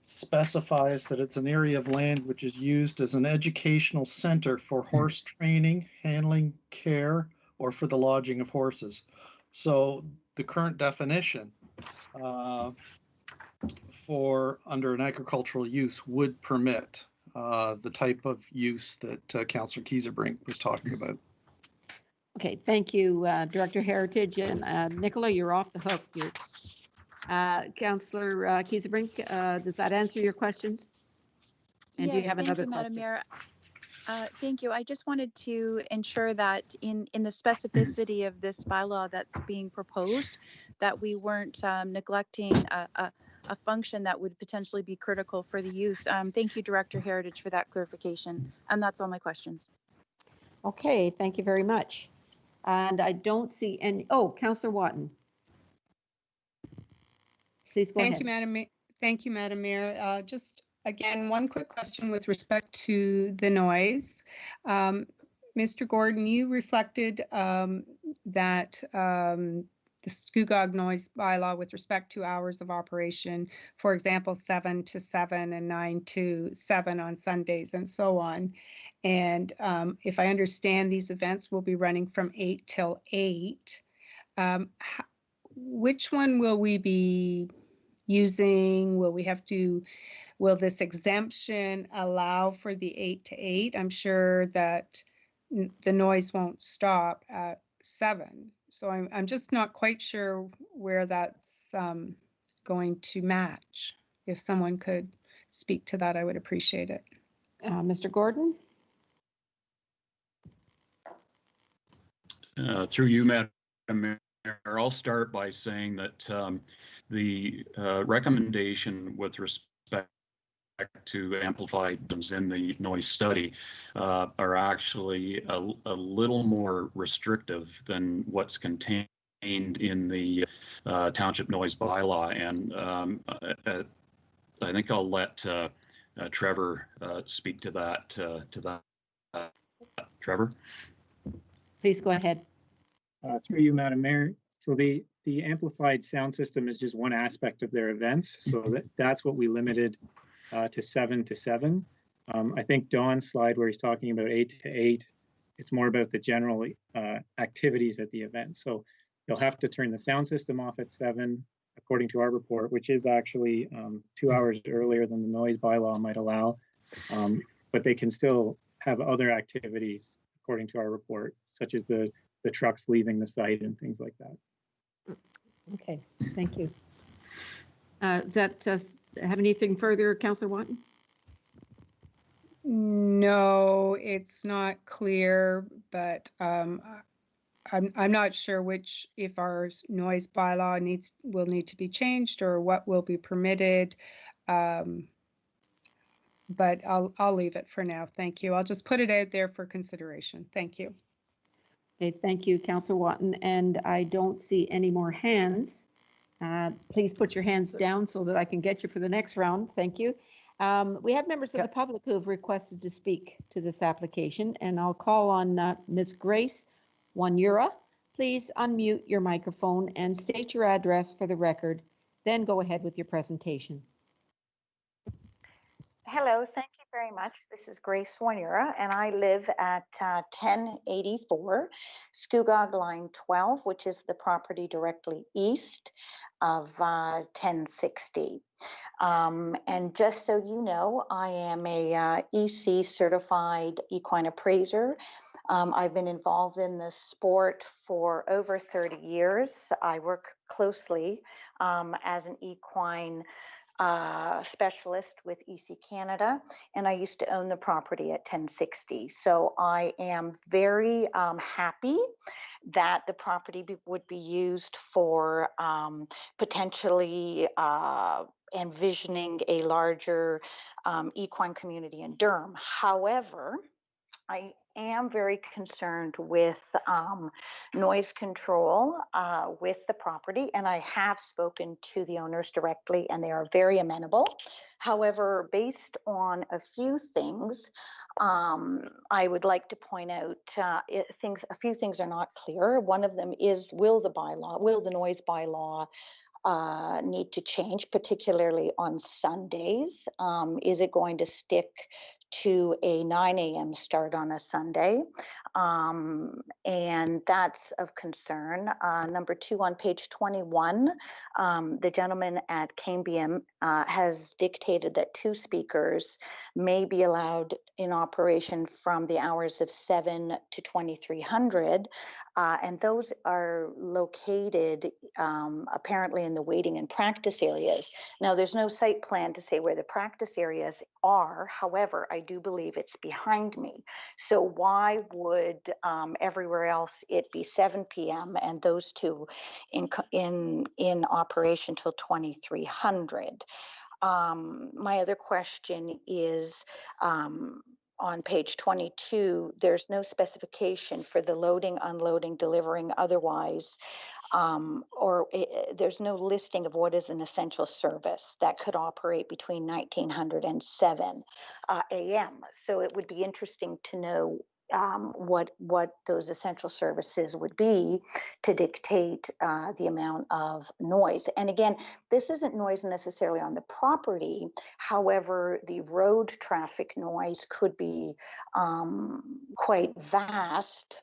specifies that it's an area of land which is used as an educational center for horse training, handling, care, or for the lodging of horses. So the current definition for under an agricultural use would permit the type of use that Councillor Kiesebrink was talking about. Okay, thank you, Director Heritage, and Nicola, you're off the hook. Councillor Kiesebrink, does that answer your questions? And yes, do you have another thank you, Madam question? Mayor. Thank you. I just wanted to ensure that in the specificity of this bylaw that's being proposed, that we weren't neglecting a function that would potentially be critical for the use. Thank you, Director Heritage, for that clarification. And that's all my questions. Okay, thank you very much. And I don't see any, oh, Councillor Watton. Please go ahead. Thank you, Madam Mayor. Just again, one quick question with respect to the noise. Mr. Gordon, you reflected that the SCUGOG noise bylaw with respect to hours of operation, for example, 7 to 7 and 9 to 7 on Sundays and so on. And if I understand, these events will be running from 8 till 8. Which one will we be using? Will this exemption allow for the 8 to 8? I'm sure that the noise won't stop at 7. So I'm just not quite sure where that's going to match. If someone could speak to that, I would appreciate it. Mr. Gordon? Through you, Madam Mayor, I'll start by saying that the recommendation with respect to amplified in the noise study are actually a little more restrictive than what's contained in the township noise bylaw. And I think I'll let Trevor speak to that. Trevor? Please go ahead. Through you, Madam Mayor. So the amplified sound system is just one aspect of their events. So that's what we limited to 7 to 7. I think Don's slide where he's talking about 8 to 8, it's more about the general activities at the event. So you'll have to turn the sound system off at 7, according to our report, which is actually 2 hours earlier than the noise bylaw might allow. But they can still have other activities, according to our report, such as the trucks leaving the site and things like that. Okay, thank you. Does that have anything further, Councillor Watton? No, it's not clear, but I'm not sure if our noise bylaw will need to be changed or what will be permitted. But I'll leave it for now. Thank you. I'll just put it out there for consideration. Thank you. Okay, thank you, Councillor Watton. And I don't see any more hands. Please put your hands down so that I can get you for the next round. Thank you. We have members of the public who have requested to speak to this application, and I'll call on Ms. Grace Wanyura. Please unmute your microphone and state your address for the record. Then go ahead with your presentation. Hello, thank you very much. This is Grace Wanyura, and I live at 1084 SCUGOG Line 12, which is the property directly east of 1060. And just so you know, I am a EC certified equine appraiser. I've been involved in the sport for over 30 years. I work closely as an equine specialist with EC Canada, and I used to own the property at 1060. So I am very happy that the property would be used for potentially envisioning a larger equine community in Durham. However, I am very concerned with noise control with the property, and I have spoken to the owners directly, and they are very amenable. However, based on a few things, I would like to point out a few things are not clear. One of them is, will the noise bylaw need to change, particularly on Sundays? Is it going to stick to a 9 a.m. start on a Sunday? And that's of concern. Number 2, on page 21, the gentleman at Cambium has dictated that 2 speakers may be allowed in operation from the hours of 7 to 2300. And those are located apparently in the waiting and practice areas. Now, there's no site plan to say where the practice areas are. However, I do believe it's behind me. So why would everywhere else it be 7 p.m. and those 2 in operation till 2300? My other question is, on page 22, there's no specification for the loading, unloading, delivering, otherwise there's no listing of what is an essential service that could operate between 1900 and 7 a.m. So it would be interesting to know what those essential services would be to dictate the amount of noise. And again, this isn't noise necessarily on the property. However, the road traffic noise could be quite vast,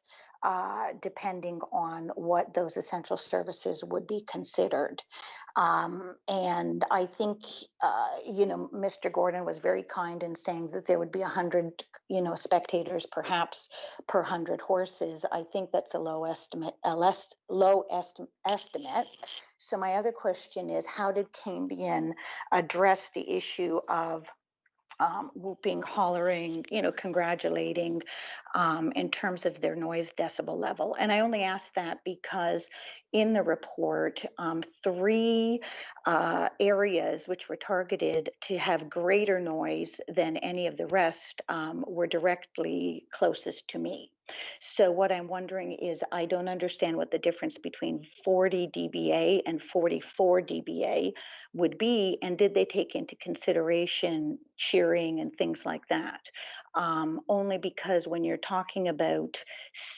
depending on what those essential services would be considered. And I think, Mr. Gordon was very kind in saying that there would be 100, spectators perhaps per 100 horses. I think that's a low estimate, estimate. So my other question is, how did Cambian address the issue of whooping, hollering, congratulating in terms of their noise decibel level? And I only ask that because in the report, 3 areas which were targeted to have greater noise than any of the rest were directly closest to me. So what I'm wondering is, I don't understand what the difference between 40 dBA and 44 dBA would be, and did they take into consideration cheering and things like that? Only because when you're talking about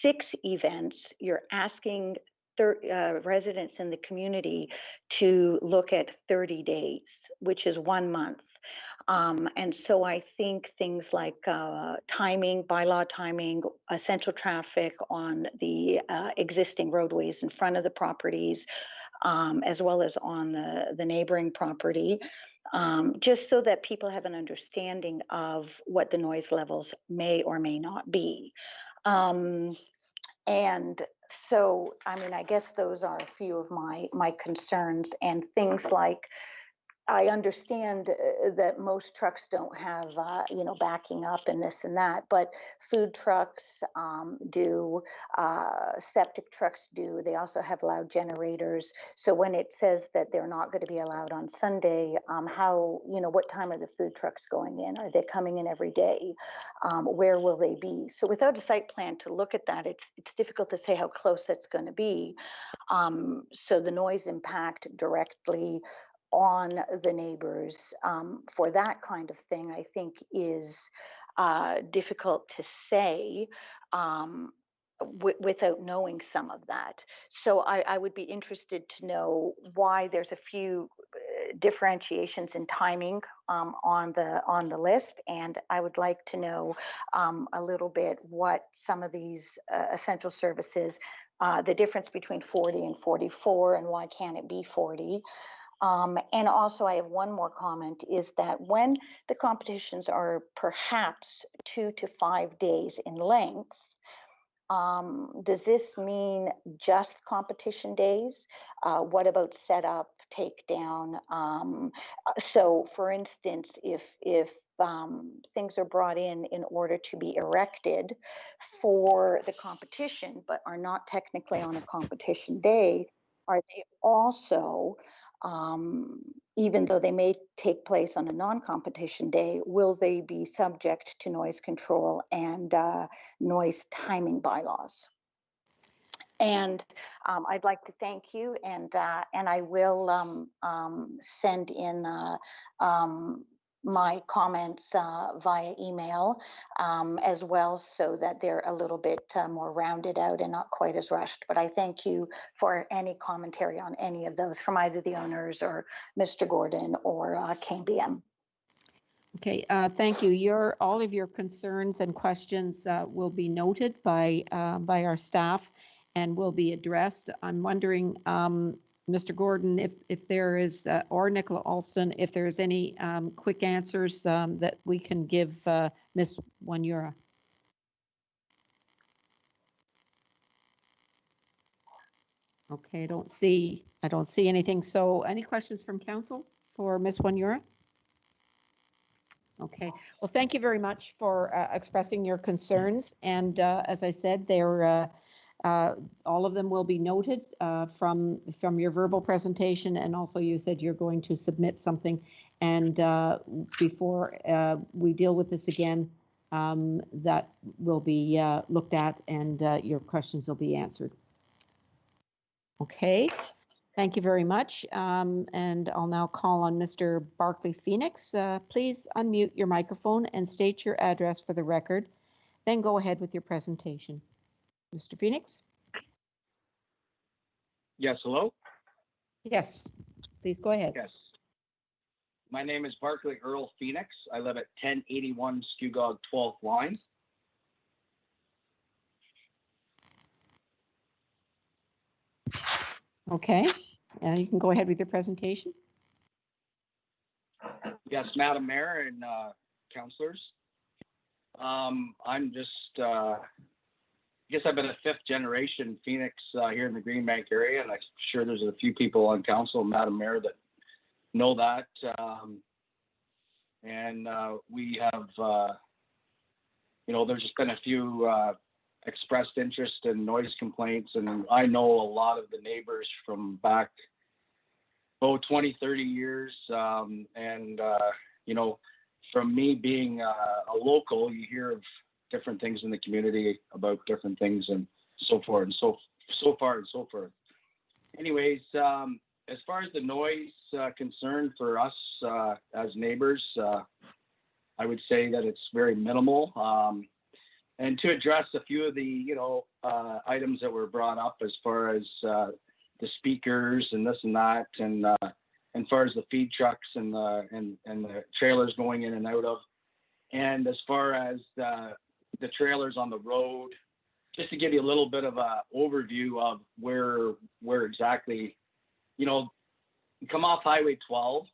6 events, you're asking residents in the community to look at 30 days, which is 1 month. And so I think things like timing, bylaw timing, essential traffic on the existing roadways in front of the properties, as well as on the neighboring property, just so that people have an understanding of what the noise levels may or may not be. And so, I guess those are a few of my concerns, and things like, I understand that most trucks don't have, backing up and this and that, but food trucks do, septic trucks do. They also have loud generators. So when it says that they're not going to be allowed on Sunday, what time are the food trucks going in? Are they coming in every day? Where will they be? So without a site plan to look at that, it's difficult to say how close it's going to be. So the noise impact directly on the neighbors for that kind of thing, I think, is difficult to say without knowing some of that. So I would be interested to know why there's a few differentiations in timing on the list, and I would like to know a little bit what some of these essential services, the difference between 40 and 44, and why can't it be 40? And also, I have one more comment, is that when the competitions are perhaps 2 to 5 days in length, does this mean just competition days? What about setup, takedown? So for instance, if things are brought in order to be erected for the competition, but are not technically on a competition day, are they also, even though they may take place on a non-competition day, will they be subject to noise control and noise timing bylaws? And I'd like to thank you, and I will send in my comments via email as well, so that they're a little bit more rounded out and not quite as rushed. But I thank you for any commentary on any of those from either the owners or Mr. Gordon or KBM. Okay, thank you. All of your concerns and questions will be noted by our staff and will be addressed. I'm wondering, Mr. Gordon, if there is, or Nicola Alston, if there's any quick answers that we can give Ms. Wanyura. Okay, I don't see anything. So any questions from council for Ms. Wanyura? Okay, well, thank you very much for expressing your concerns. And as I said, they're all of them will be noted from your verbal presentation, and also you said you're going to submit something, and before we deal with this again, that will be looked at, and your questions will be answered. Okay, thank you very much. And I'll now call on Mr. Barclay Phoenix. Please unmute your microphone and state your address for the record. Then go ahead with your presentation. Mr. Phoenix? Yes, hello? Yes, please go ahead. Yes. My name is Barclay Earl Phoenix. I live at 1081 Skugog 12th line. Okay, you can go ahead with your presentation. Yes, Madam Mayor and councillors. I'm just, I guess I've been a fifth generation Phoenix here in the Greenbank area, and I'm sure there's a few people on council, Madam Mayor, that know that. We have, there's just been a few expressed interest in noise complaints, and I know a lot of the neighbors from back 20, 30 years. From me being a local, you hear of different things in the community about different things and so forth and so forth. Anyways, as far as the noise concern for us as neighbors, I would say that it's very minimal. And to address a few of the, items that were brought up as far as the speakers and this and that, and as far as the feed trucks and the trailers going in and out of, and as far as the trailers on the road, just to give you a little bit of a overview of where exactly, you come off Highway 12,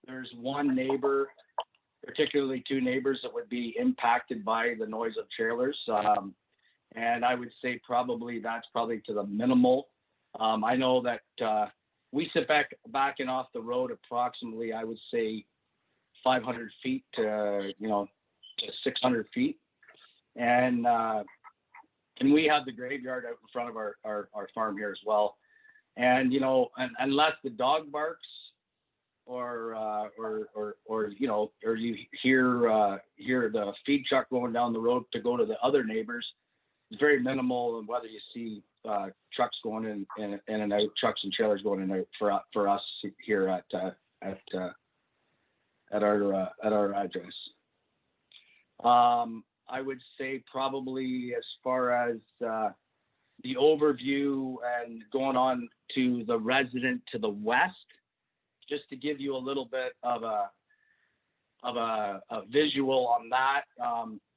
there's one neighbor, particularly two neighbors that would be impacted by the noise of trailers. And I would say that's probably to the minimal. I know that we sit backing off the road approximately, I would say 500 feet to 600 feet. And we have the graveyard out in front of our farm here as well. And, unless the dog barks or you hear the feed truck going down the road to go to the other neighbors, it's very minimal. And whether you see trucks going in and out, trucks and trailers going in and out for us here at our address. I would say probably as far as the overview and going on to the resident to the west, just to give you a little bit of a visual on that.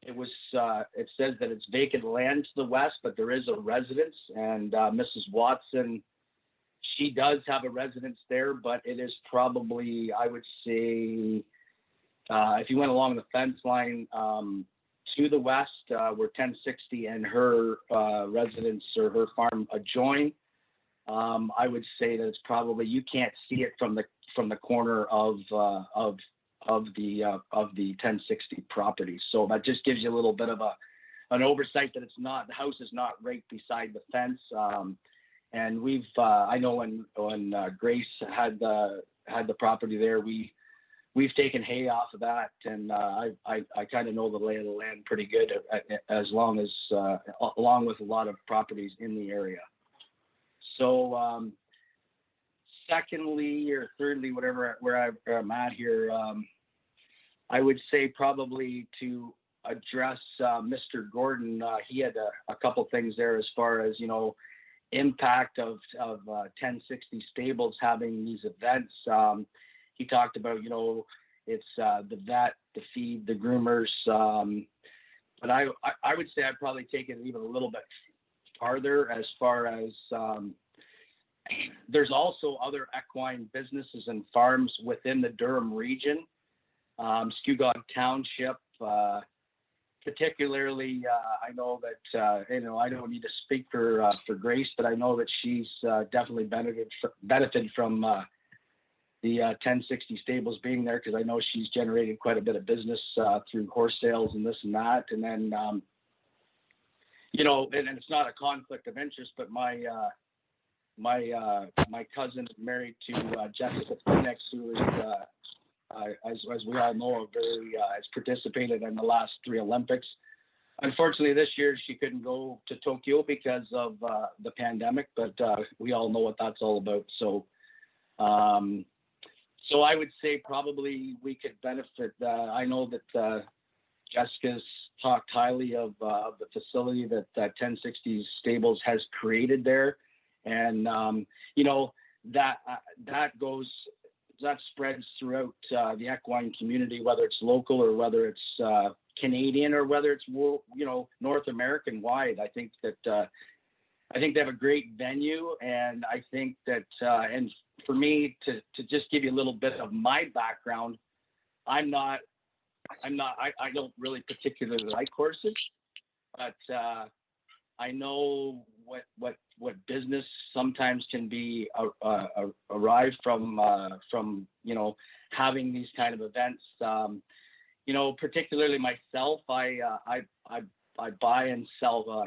It says that it's vacant land to the west, but there is a residence, and Mrs. Watson, she does have a residence there, but it is probably, I would say, if you went along the fence line to the west, where 1060 and her residence or her farm adjoin, I would say that it's probably, you can't see it from the corner of the 1060 property. So that just gives you a little bit of an oversight that the house is not right beside the fence. And I know when Grace had the property there, we've taken hay off of that, and I kind of know the lay of the land pretty good, along with a lot of properties in the area. So secondly or thirdly, where I'm at here, I would say probably to address Mr. Gordon. He had a couple things there as far as impact of 1060 Stables having these events. He talked about it's the vet, the feed, the groomers, but I would say I'd probably take it even a little bit farther as far as there's also other equine businesses and farms within the Durham region, Skugog Township, particularly. I know that I don't need to speak for Grace, but I know that she's definitely benefited from the 1060 Stables being there, because I know she's generated quite a bit of business through horse sales and this and that. And then and it's not a conflict of interest, but my cousin is married to Jessica Phoenix, who is, as we all know, has participated in the last 3 Olympics. unfortunately, this year she couldn't go to Tokyo because of the pandemic, but we all know what that's all about. So, so I would say probably we could benefit. I know that Jessica's talked highly of the facility that 1060 Stables has created there, and you know that spreads throughout the equine community, whether it's local or whether it's Canadian or whether it's North American wide. I think that I think they have a great venue, and I think that and for me to just give you a little bit of my background, I don't really particularly like horses, but I know what business sometimes can be arrived from having these kind of events. Particularly myself, I buy and sell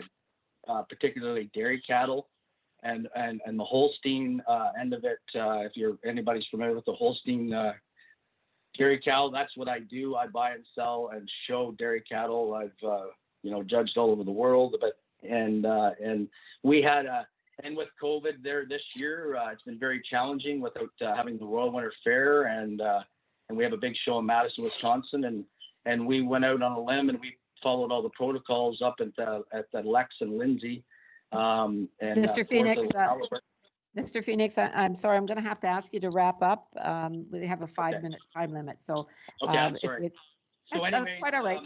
particularly dairy cattle, and the Holstein end of it. If anybody's familiar with the Holstein dairy cow, that's what I do. I buy and sell and show dairy cattle. I've judged all over the world, and we had and with COVID there this year, it's been very challenging without having the Royal Winter Fair, and we have a big show in Madison, Wisconsin, and we went out on a limb and we followed all the protocols up at the Lex and Lindsay. And Mr. Phoenix, Mr. Phoenix, I'm sorry, I'm going to have to ask you to wrap up. We have a 5-minute time limit, so okay, I'm sorry. So anyways, that's quite all right.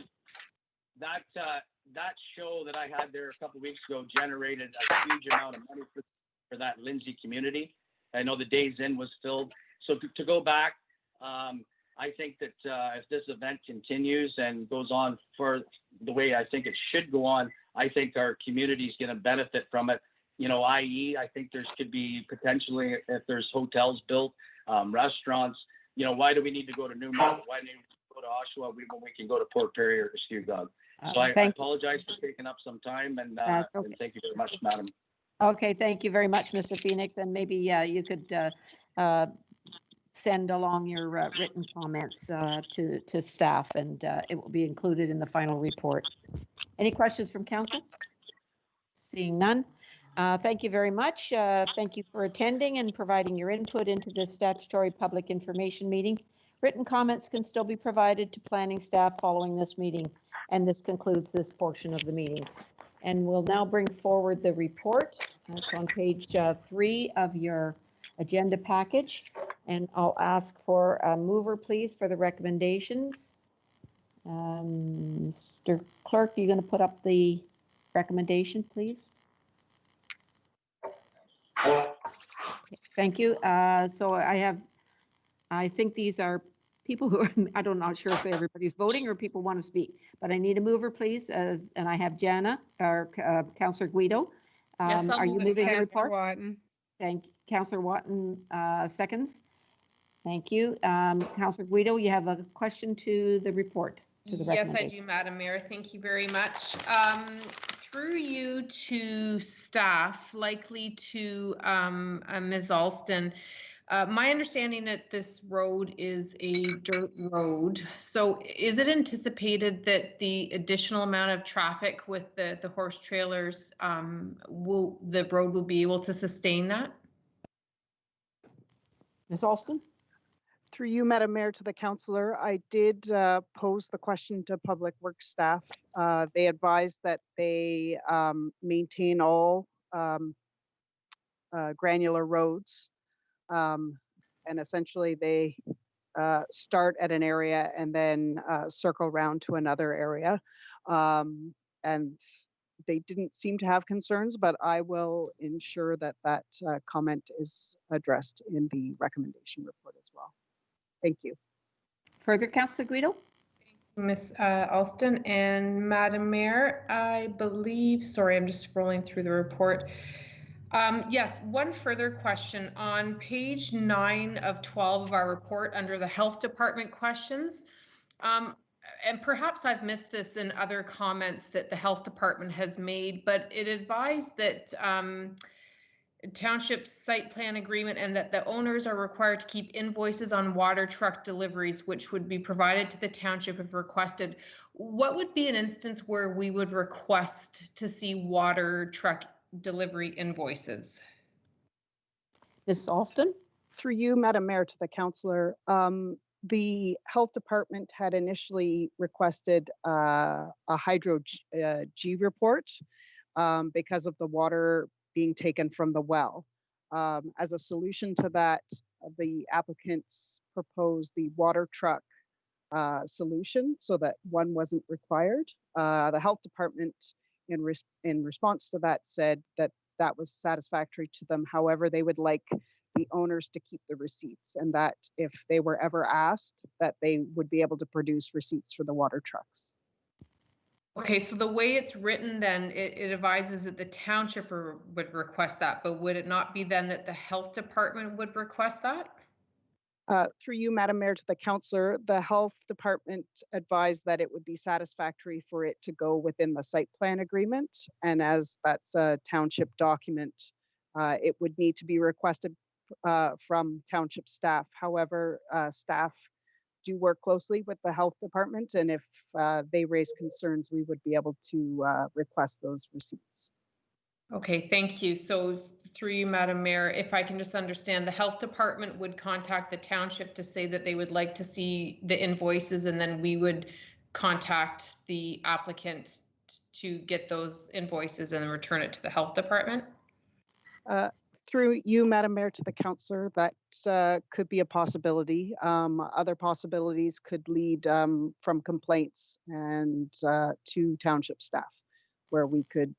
That show that I had there a couple of weeks ago generated a huge amount of money for that Lindsay community. I know the Days Inn was filled. So to go back, I think that if this event continues and goes on for the way I think it should go on, I think our community is going to benefit from it. I.e., I think there could be potentially, if there's hotels built, restaurants, why do we need to go to Newmarket? Why do we need to go to Oshawa when we can go to Port Perry or Skugog? So I apologize for taking up some time, and thank you very much, madam. Okay, thank you very much, Mr. Phoenix, and maybe you could send along your written comments to staff, and it will be included in the final report. Any questions from council? Seeing none. Thank you very much. Thank you for attending and providing your input into this statutory public information meeting. Written comments can still be provided to planning staff following this meeting, and this concludes this portion of the meeting. And we'll now bring forward the report. It's on page 3 of your agenda package, and I'll ask for a mover, please, for the recommendations. Mr. Clerk, are you going to put up the recommendation, please? Thank you. So I think these are people who I'm not sure if everybody's voting or people want to speak, but I need a mover, please. And I have Jana or Councillor Guido. Yes, are you moving the report? Watton. Thank you. Councillor Watton seconds. Thank you. Councillor Guido, you have a question to the report. Yes, I do, Madam Mayor. Thank you very much. Through you to staff, likely to Ms. Alston, my understanding that this road is a dirt road. So is it anticipated that the additional amount of traffic with the horse trailers, the road will be able to sustain that? Ms. Alston? Through you, Madam Mayor, to the councillor, I did pose the question to Public Works staff. They advised that they maintain all granular roads, and essentially they start at an area and then circle around to another area. And they didn't seem to have concerns, but I will ensure that that comment is addressed in the recommendation report as well. Thank you. Further, Councillor Guido? Ms. Alston and Madam Mayor, I believe, sorry, I'm just scrolling through the report. Yes, one further question. On page 9 of 12 of our report under the Health Department questions, and perhaps I've missed this in other comments that the Health Department has made, but it advised that township site plan agreement and that the owners are required to keep invoices on water truck deliveries, which would be provided to the township if requested. what would be an instance where we would request to see water truck delivery invoices? Ms. Alston? Through you, Madam Mayor, to the councillor, the health department had initially requested a hydro G report because of the water being taken from the well. As a solution to that, the applicants proposed the water truck solution so that one wasn't required. The health department in response to that said that that was satisfactory to them. However, they would like the owners to keep the receipts, and that if they were ever asked, that they would be able to produce receipts for the water trucks. Okay, so the way it's written then, it advises that the township would request that, but would it not be then that the health department would request that? Through you, Madam Mayor, to the councillor, the health department advised that it would be satisfactory for it to go within the site plan agreement. And as that's a township document, it would need to be requested from township staff. However, staff do work closely with the health department, and if they raise concerns, we would be able to request those receipts. Okay, thank you. So through you, Madam Mayor, if I can just understand, the health department would contact the township to say that they would like to see the invoices, and then we would contact the applicant to get those invoices and return it to the health department? Through you, Madam Mayor, to the councillor, that could be a possibility. Other possibilities could lead from complaints and to township staff, where we could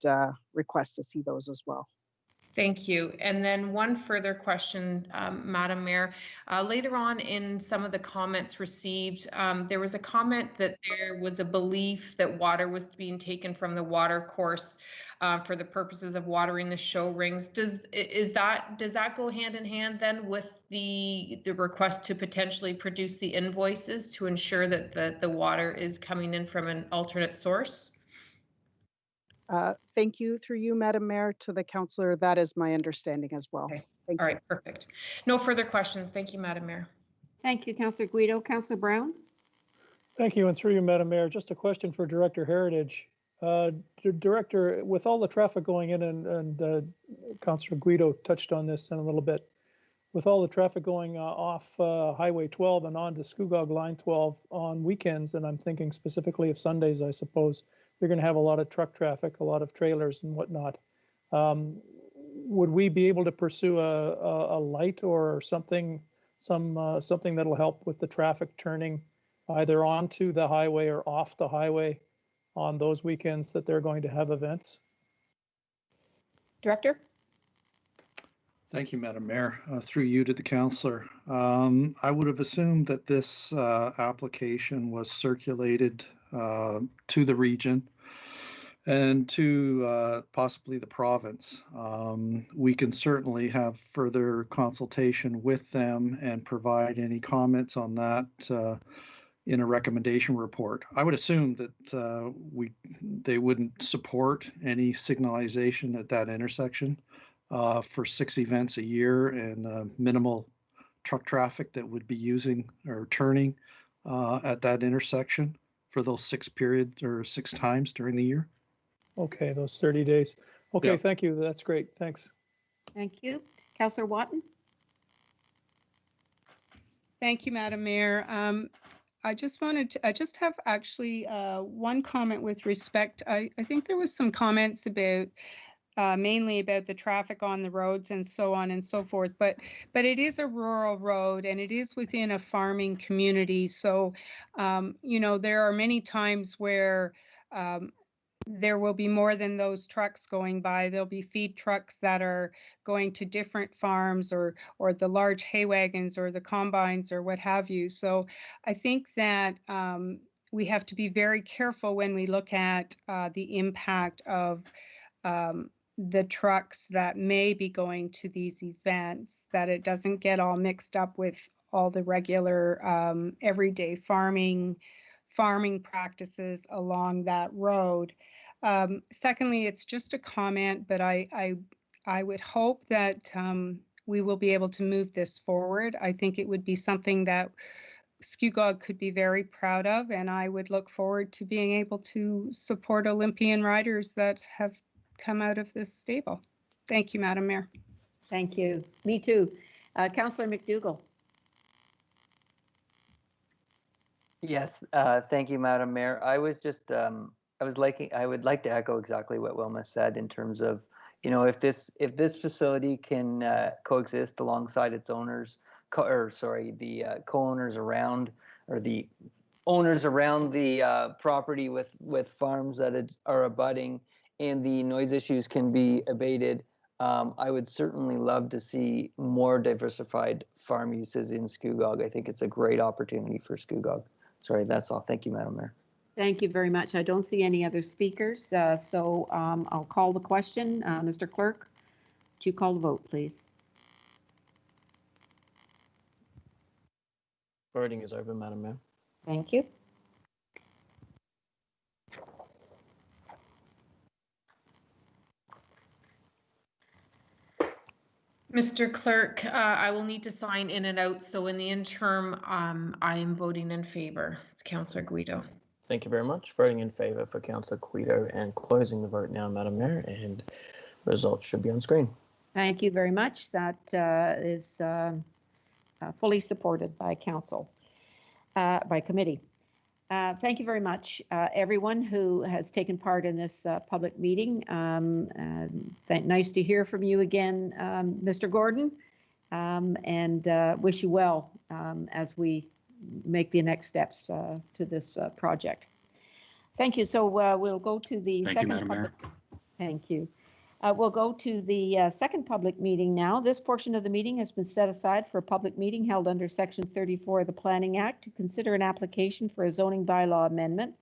request to see those as well. Thank you. And then one further question, Madam Mayor. Later on in some of the comments received, there was a comment that there was a belief that water was being taken from the water course for the purposes of watering the show rings. Does that go hand in hand then with the request to potentially produce the invoices to ensure that the water is coming in from an alternate source? Thank you, through you, Madam Mayor, to the councillor. That is my understanding as well. Okay. Thank All you. right, perfect. No further questions. Thank you, Madam Mayor. Thank you, Councillor Guido. Councillor Brown? Thank you, and through you, Madam Mayor, just a question for Director Heritage. Director, with all the traffic going in, and Councillor Guido touched on this in a little bit, with all the traffic going off Highway 12 and on to Scugog Line 12 on weekends, and I'm thinking specifically of Sundays, I suppose, you're going to have a lot of truck traffic, a lot of trailers and whatnot. Would we be able to pursue a light or something that'll help with the traffic turning either onto the highway or off the highway on those weekends that they're going to have events? Director? Thank you, Madam Mayor. Through you to the councillor. I would have assumed that this application was circulated to the region and to possibly the province. We can certainly have further consultation with them and provide any comments on that in a recommendation report. I would assume that they wouldn't support any signalization at that intersection for 6 events a year and minimal truck traffic that would be using or turning at that intersection for those 6 periods or 6 times during the year. Okay, those 30 days. Okay, Yeah. Thank you. That's great. Thanks. Thank you. Councillor Watton? Thank you, Madam Mayor. I just have actually one comment with respect. I think there was some comments about mainly about the traffic on the roads and so on and so forth, but it is a rural road and it is within a farming community. So, there are many times where there will be more than those trucks going by. There'll be feed trucks that are going to different farms or the large hay wagons or the combines or what have you. So I think that we have to be very careful when we look at the impact of the trucks that may be going to these events, that it doesn't get all mixed up with all the regular everyday farming practices along that road. Secondly, it's just a comment, but I would hope that we will be able to move this forward. I think it would be something that Skugog could be very proud of, and I would look forward to being able to support Olympian riders that have come out of this stable. Thank you, Madam Mayor. Thank you. Me too. Councillor McDougall. Yes, thank you, Madam Mayor. I would like to echo exactly what Wilma said in terms of, if this facility can coexist alongside its owners, the co-owners around, or the owners around the property with farms that are abutting, and the noise issues can be abated. I would certainly love to see more diversified farm uses in Skugog. I think it's a great opportunity for Skugog. Sorry, that's all. Thank you, Madam Mayor. Thank you very much. I don't see any other speakers, so I'll call the question. Mr. Clerk, would you call the vote, please? Voting is open, Madam Mayor. Thank you. Mr. Clerk, I will need to sign in and out, so in the interim, I am voting in favor. It's Councillor Guido. Thank you very much. Voting in favour for Councillor Guido, and closing the vote now, Madam Mayor, and results should be on screen. Thank you very much. That is fully supported by council, by committee. Thank you very much, everyone who has taken part in this public meeting. Nice to hear from you again, Mr. Gordon, and wish you well as we make the next steps to this project. Thank you. So we'll go to the Thank second. you, Madam Mayor. Thank you. We'll go to the second public meeting now. This portion of the meeting has been set aside for a public meeting held under Section 34 of the Planning Act to consider an application for a zoning bylaw amendment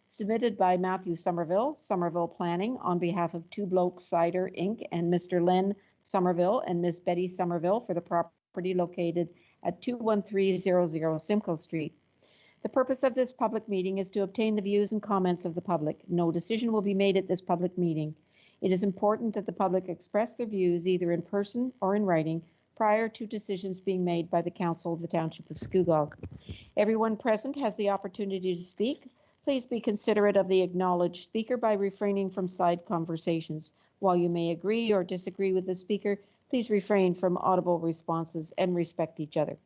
submitted by Matthew Somerville Planning, on behalf of Two Blokes Cider Inc. and Mr. Len Somerville and Ms. Betty Somerville for the property located at 21300 Simcoe Street. The purpose of this public meeting is to obtain the views and comments of the public. No decision will be made at this public meeting. It is important that the public express their views either in person or in writing prior to decisions being made by the Council of the Township of Skugog. Everyone present has the opportunity to speak. Please be considerate of the acknowledged speaker by refraining from side conversations. While you may agree or disagree with the speaker, please refrain from audible responses and respect each other.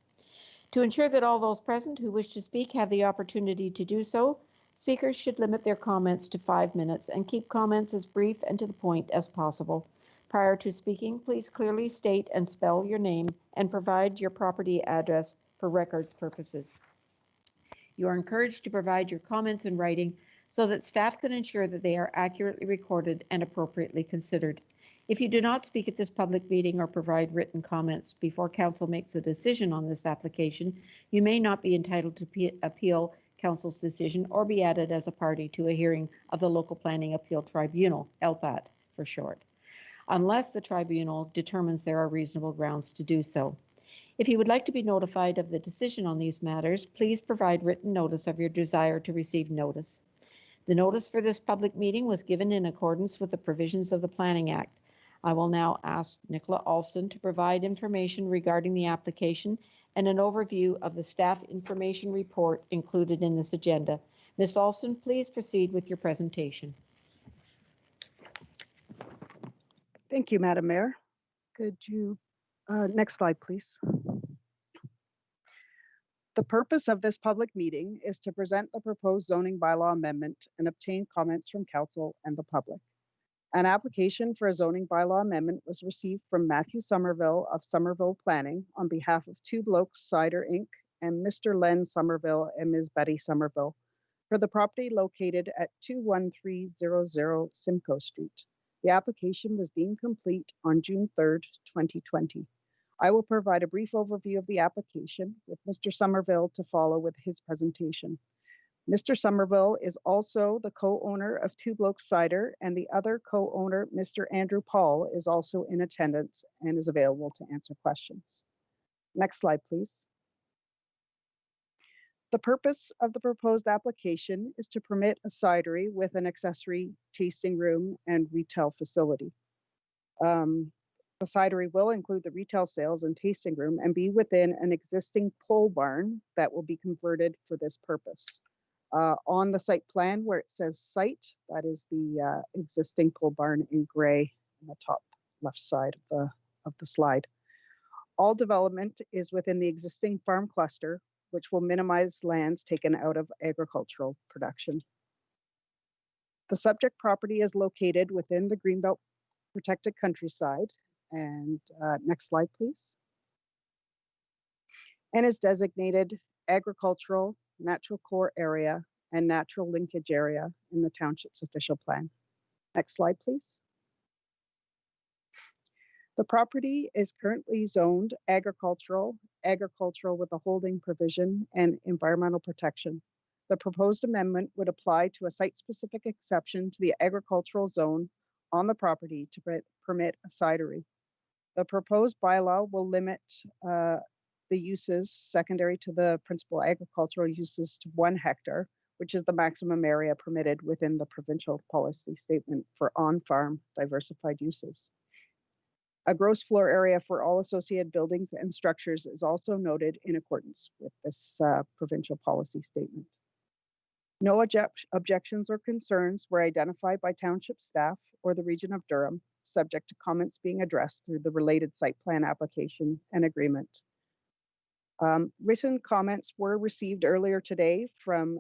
To ensure that all those present who wish to speak have the opportunity to do so, speakers should limit their comments to 5 minutes and keep comments as brief and to the point as possible. Prior to speaking, please clearly state and spell your name and provide your property address for records purposes. You are encouraged to provide your comments in writing so that staff can ensure that they are accurately recorded and appropriately considered. If you do not speak at this public meeting or provide written comments before Council makes a decision on this application, you may not be entitled to appeal Council's decision or be added as a party to a hearing of the Local Planning Appeal Tribunal, LPAT for short, unless the tribunal determines there are reasonable grounds to do so. If you would like to be notified of the decision on these matters, please provide written notice of your desire to receive notice. The notice for this public meeting was given in accordance with the provisions of the Planning Act. I will now ask Nicola Alston to provide information regarding the application and an overview of the staff information report included in this agenda. Ms. Alston, please proceed with your presentation. Thank you, Madam Mayor. Could you, next slide, please. The purpose of this public meeting is to present the proposed zoning bylaw amendment and obtain comments from council and the public. An application for a zoning bylaw amendment was received from Matthew Somerville of Somerville Planning on behalf of Two Blokes Cider Inc. and Mr. Len Somerville and Ms. Betty Somerville for the property located at 21300 Simcoe Street. The application was deemed complete on June 3rd, 2020. I will provide a brief overview of the application with Mr. Somerville to follow with his presentation. Mr. Somerville is also the co-owner of Two Blokes Cider, and the other co-owner, Mr. Andrew Paul, is also in attendance and is available to answer questions. Next slide, please. The purpose of the proposed application is to permit a cidery with an accessory tasting room and retail facility. The cidery will include the retail sales and tasting room and be within an existing pole barn that will be converted for this purpose. On the site plan where it says site, that is the existing pole barn in gray on the top left side of the slide. All development is within the existing farm cluster, which will minimize lands taken out of agricultural production. The subject property is located within the Greenbelt protected countryside. And next slide, please. And is designated agricultural, natural core area, and natural linkage area in the township's official plan. Next slide, please. The property is currently zoned agricultural with a holding provision and environmental protection. The proposed amendment would apply to a site-specific exception to the agricultural zone on the property to permit a cidery. The proposed bylaw will limit the uses secondary to the principal agricultural uses to 1 hectare, which is the maximum area permitted within the provincial policy statement for on-farm diversified uses. A gross floor area for all associated buildings and structures is also noted in accordance with this provincial policy statement. No objections or concerns were identified by township staff or the Region of Durham, subject to comments being addressed through the related site plan application and agreement. Written comments were received earlier today from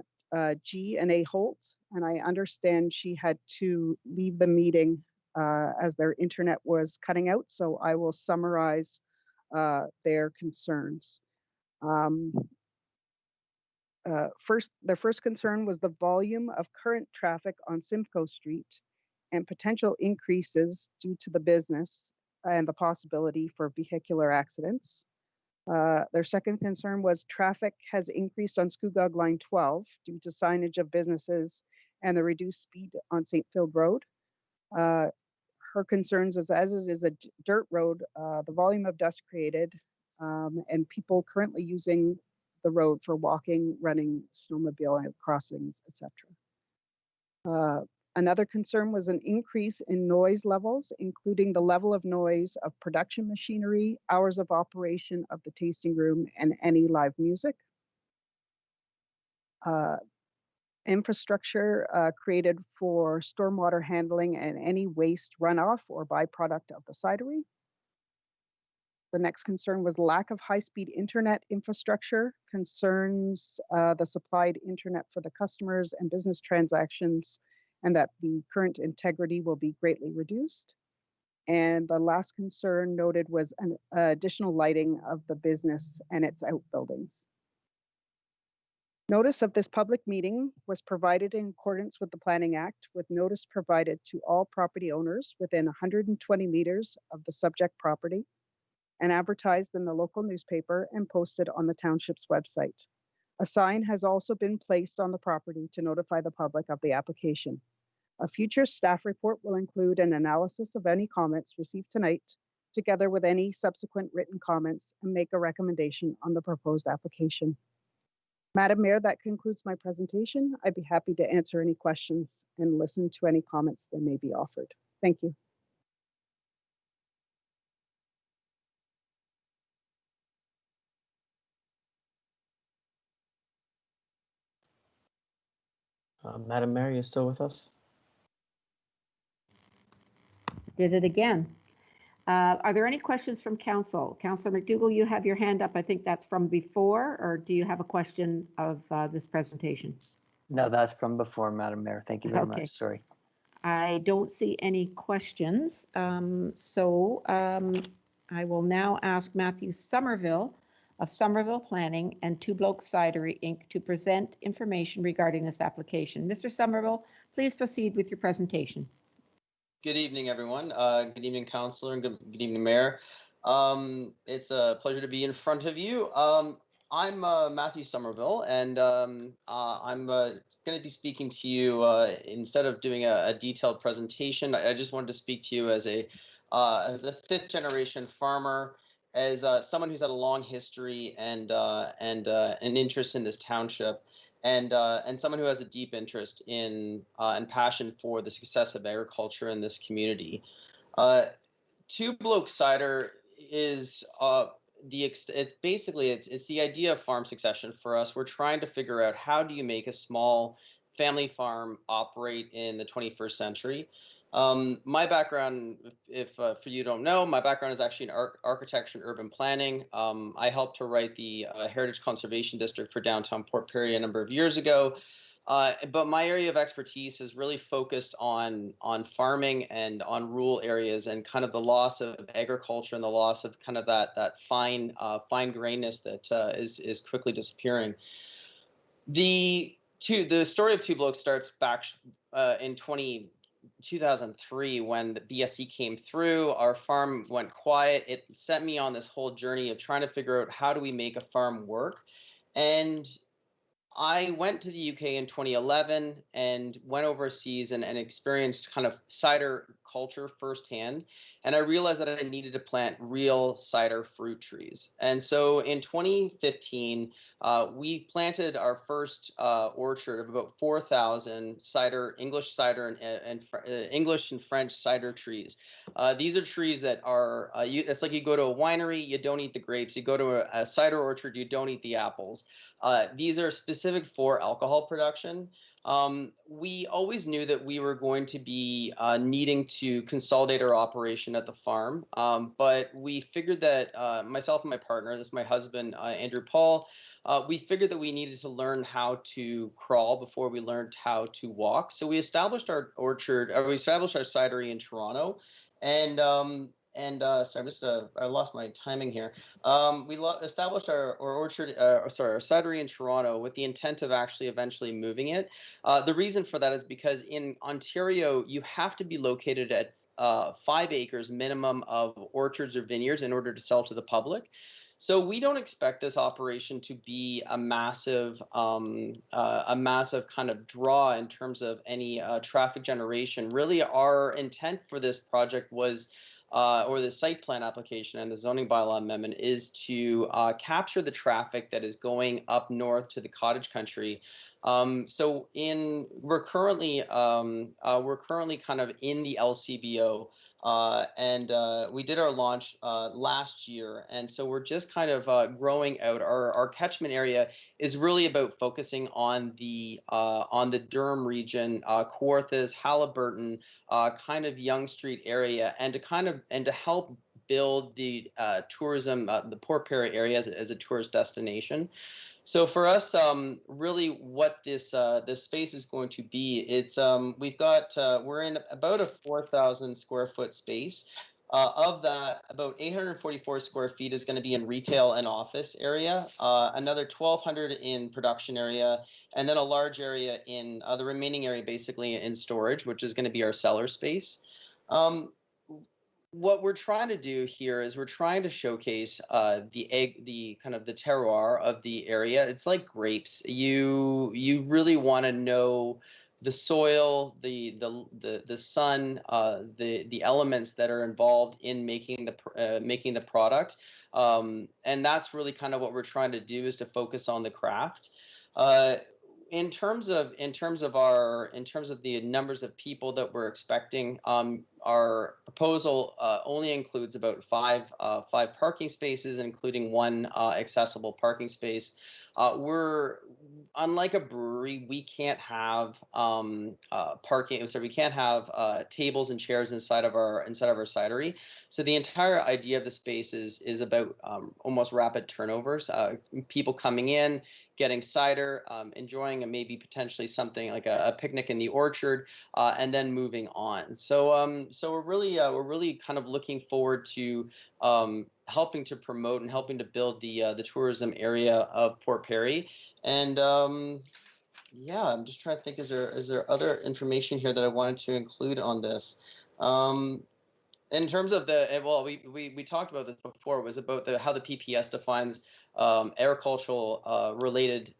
G&A Holt, and I understand she had to leave the meeting as their internet was cutting out, so I will summarize their concerns. Their first concern was the volume of current traffic on Simcoe Street and potential increases due to the business and the possibility for vehicular accidents. Their second concern was traffic has increased on Scugog Line 12 due to signage of businesses and the reduced speed on St. Phil Road. Her concerns is, as it is a dirt road, the volume of dust created and people currently using the road for walking, running, snowmobile crossings, etc. Another concern was an increase in noise levels, including the level of noise of production machinery, hours of operation of the tasting room, and any live music. Infrastructure created for stormwater handling and any waste runoff or byproduct of the cidery. The next concern was lack of high-speed internet infrastructure, concerns the supplied internet for the customers and business transactions, and that the current integrity will be greatly reduced. And the last concern noted was an additional lighting of the business and its outbuildings. Notice of this public meeting was provided in accordance with the Planning Act, with notice provided to all property owners within 120 meters of the subject property and advertised in the local newspaper and posted on the township's website. A sign has also been placed on the property to notify the public of the application. A future staff report will include an analysis of any comments received tonight, together with any subsequent written comments, and make a recommendation on the proposed application. Madam Mayor, that concludes my presentation. I'd be happy to answer any questions and listen to any comments that may be offered. Thank you. Madam Mayor, you're still with us? Did it again. Are there any questions from council? Councillor McDougall, you have your hand up. I think that's from before, or do you have a question of this presentation? No, that's from before, Madam Mayor. Thank you very much. Sorry. I don't see any questions. I will now ask Matthew Somerville of Somerville Planning and Two Blokes Cidery, Inc. to present information regarding this application. Mr. Somerville, please proceed with your presentation. Good evening, everyone. Good evening, Councillor, and good evening, Mayor. It's a pleasure to be in front of you. I'm Matthew Somerville, and I'm going to be speaking to you instead of doing a detailed presentation. I just wanted to speak to you as a fifth-generation farmer, as someone who's had a long history and an interest in this township, and someone who has a deep interest in and passion for the success of agriculture in this community. Two Bloke Cider is it's basically it's the idea of farm succession for us. We're trying to figure out how do you make a small family farm operate in the 21st century. My background, if for you don't know, my background is actually in architecture and urban planning. I helped to write the Heritage Conservation District for downtown Port Perry a number of years ago. But my area of expertise is really focused on farming and on rural areas and kind of the loss of agriculture and the loss of kind of that fine grainness that is quickly disappearing. The story of Two Blokes starts back in 2003 when the BSE came through. Our farm went quiet. It sent me on this whole journey of trying to figure out how do we make a farm work. And I went to the UK in 2011 and went overseas and experienced kind of cider culture firsthand. And I realized that I needed to plant real cider fruit trees. And so in 2015, we planted our first orchard of about 4,000 English cider and English and French cider trees. These are trees that are, it's like you go to a winery, you don't eat the grapes. You go to a cider orchard, you don't eat the apples. These are specific for alcohol production. We always knew that we were going to be needing to consolidate our operation at the farm, but we figured that myself and my partner, this is my husband, Andrew Paul, we figured that we needed to learn how to crawl before we learned how to walk. So we established our orchard, or we established our cidery in Toronto, and sorry, I lost my timing here. We established our orchard, our cidery in Toronto with the intent of actually eventually moving it. The reason for that is because in Ontario, you have to be located at 5 acres minimum of orchards or vineyards in order to sell to the public. So we don't expect this operation to be a massive kind of draw in terms of any traffic generation. Really, our intent for this project was or the site plan application and the zoning bylaw amendment is to capture the traffic that is going up north to the cottage country. So we're currently kind of in the LCBO, and we did our launch last year, and so we're just kind of growing out. Our catchment area is really about focusing on the Durham region, Kawarthas, Halliburton, kind of Yonge Street area, and to help build the tourism, the Port Perry area as a tourist destination. So for us, really, what this space is going to be, it's we're in about a 4,000 square foot space. Of that, about 844 square feet is going to be in retail and office area, another 1,200 in production area, and then a large area in the remaining area basically in storage, which is going to be our cellar space. What we're trying to do here is we're trying to showcase the kind of the terroir of the area. It's like grapes. You really want to know the soil, the sun, the elements that are involved in making the product, and that's really kind of what we're trying to do, is to focus on the craft. In terms of the numbers of people that we're expecting, our proposal only includes about five parking spaces, including one accessible parking space. We're unlike a brewery. We can't have parking. So we can't have tables and chairs inside of our cidery. So the entire idea of the space is about almost rapid turnovers. People coming in, getting cider, enjoying maybe potentially something like a picnic in the orchard, and then moving on. So we're really kind of looking forward to helping to promote and helping to build the tourism area of Port Perry. And yeah, I'm just trying to think, is there other information here that I wanted to include on this? In terms of we talked about this before. It was about how the PPS defines agricultural related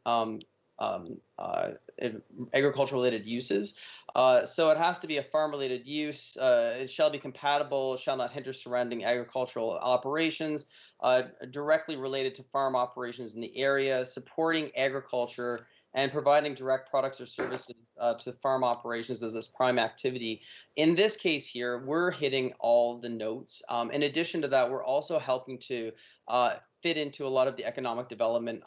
uses. So it has to be a farm-related use. It shall be compatible, shall not hinder surrounding agricultural operations, directly related to farm operations in the area, supporting agriculture and providing direct products or services to farm operations as its prime activity. In this case here, we're hitting all the notes. In addition to that, we're also helping to fit into a lot of the economic development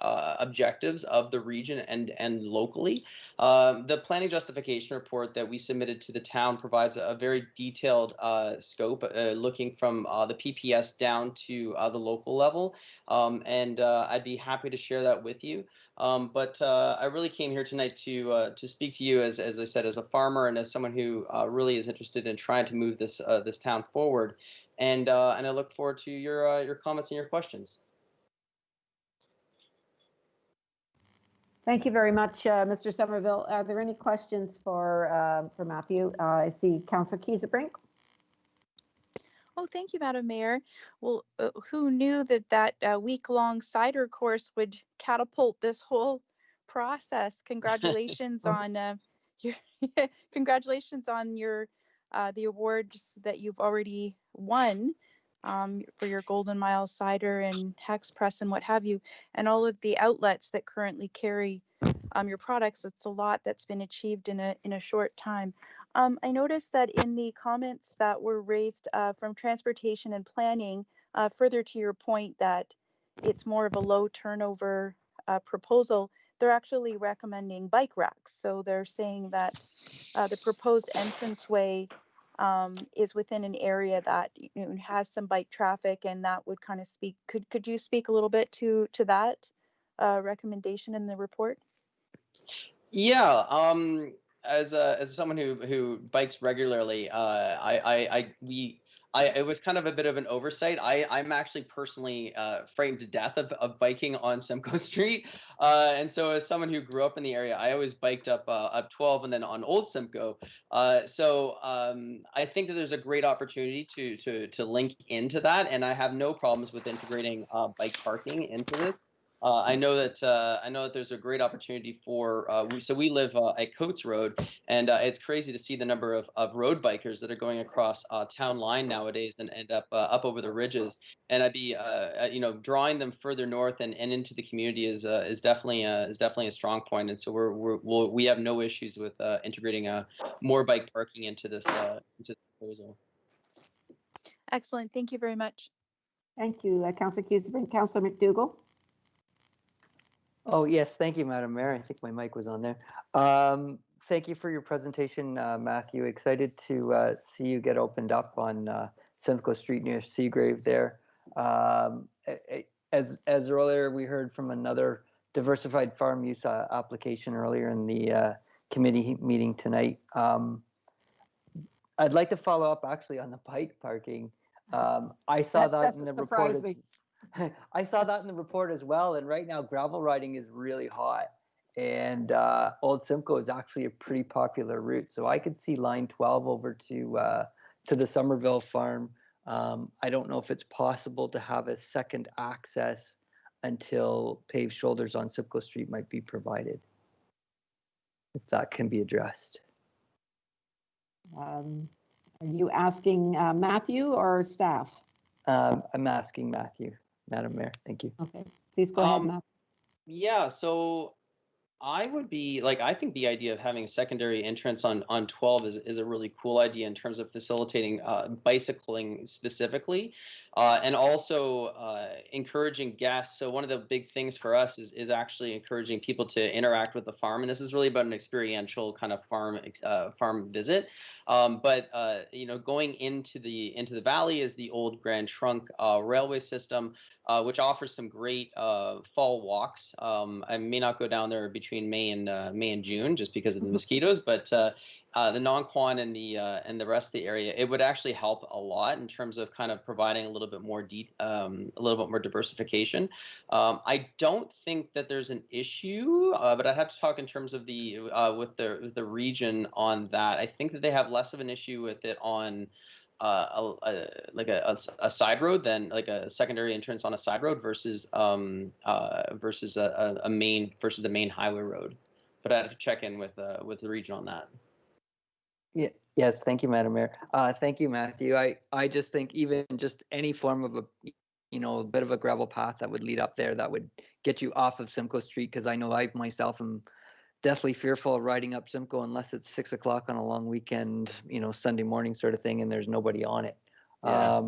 objectives of the region and locally. The planning justification report that we submitted to the town provides a very detailed scope, looking from the PPS down to the local level, and I'd be happy to share that with you. But I really came here tonight to speak to you, as I said, as a farmer and as someone who really is interested in trying to move this this town forward. And I look forward to your comments and your questions. Thank you very much, Mr. Somerville. Are there any questions for Matthew? I see Councillor Kiesebrink. Oh, thank you, Madam Mayor. Well, who knew that week-long cider course would catapult this whole process? Congratulations on your congratulations on your the awards that you've already won for your Golden Mile cider and Hex Press and what have you, and all of the outlets that currently carry your products. It's a lot that's been achieved in a short time. I noticed that in the comments that were raised from transportation and planning, further to your point that it's more of a low turnover proposal, they're actually recommending bike racks. So they're saying that the proposed entranceway is within an area that has some bike traffic, and that would kind of speak. Could you speak a little bit to that recommendation in the report? Yeah, as someone who bikes regularly, it was kind of a bit of an oversight. I'm actually personally frightened to death of biking on Simcoe Street, and so as someone who grew up in the area, I always biked up 12 and then on Old Simcoe. So I think that there's a great opportunity to link into that, and I have no problems with integrating bike parking into this. I know that there's a great opportunity for so we live at Coates Road, and it's crazy to see the number of road bikers that are going across town line nowadays and end up over the ridges. And I'd be drawing them further north and into the community is definitely a strong point. And so we have no issues with integrating more bike parking into this proposal. Excellent. Thank you very much. Thank you, Councillor Kiesebrink. Councillor McDougall. Oh, yes. Thank you, Madam Mayor. I think my mic was on there. Thank you for your presentation, Matthew. Excited to see you get opened up on Simcoe Street near Seagrave there. As earlier we heard from another diversified farm use application earlier in the committee meeting tonight. I'd like to follow up actually on the bike parking. I saw that in the report. I saw that in the report as well. And right now, gravel riding is really hot. And Old Simcoe is actually a pretty popular route. So I could see line 12 over to the Somerville farm. I don't know if it's possible to have a second access until paved shoulders on Simcoe Street might be provided, if that can be addressed. Are you asking Matthew or staff? I'm asking Matthew. Madam Mayor, thank you. Okay, please go ahead, Matt. Yeah, so I would be like, I think the idea of having a secondary entrance on 12 is a really cool idea in terms of facilitating bicycling specifically, and also encouraging guests. So one of the big things for us is actually encouraging people to interact with the farm, and this is really about an experiential kind of farm visit. But going into the valley is the old Grand Trunk railway system, which offers some great fall walks. I may not go down there between May and June just because of the mosquitoes, but the Nonquan and the rest of the area, it would actually help a lot in terms of kind of providing a little bit more diversification. I don't think that there's an issue, but I have to talk in terms of with the region on that. I think that they have less of an issue with it on a side road than like a secondary entrance on a side road versus the main highway road. But I have to check in with the region on that. Yeah. Yes. Thank you, Madam Mayor. Thank you, Matthew. I just think even just any form of you know, a bit of a gravel path that would lead up there that would get you off of Simcoe Street, because I know I myself am deathly fearful of riding up Simcoe unless it's 6 o'clock on a long weekend, you know, Sunday morning sort of thing, and there's nobody on it. Yeah.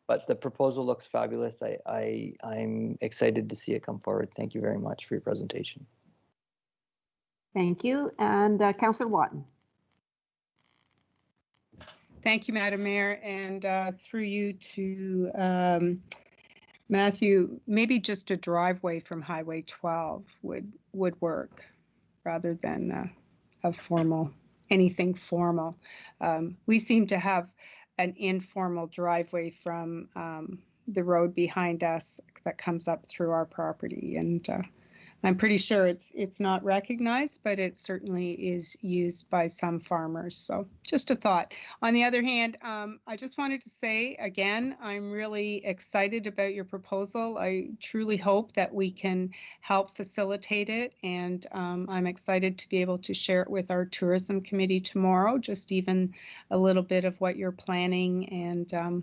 But the proposal looks fabulous. I'm excited to see it come forward. Thank you very much for your presentation. Thank you. And Councillor Watton. Thank you, Madam Mayor, and through you to Matthew, maybe just a driveway from Highway 12 would work rather than anything formal. We seem to have an informal driveway from the road behind us that comes up through our property, and I'm pretty sure it's not recognized, but it certainly is used by some farmers. So just a thought. On the other hand, I just wanted to say again, I'm really excited about your proposal. I truly hope that we can help facilitate it, and I'm excited to be able to share it with our tourism committee tomorrow, just even a little bit of what you're planning, and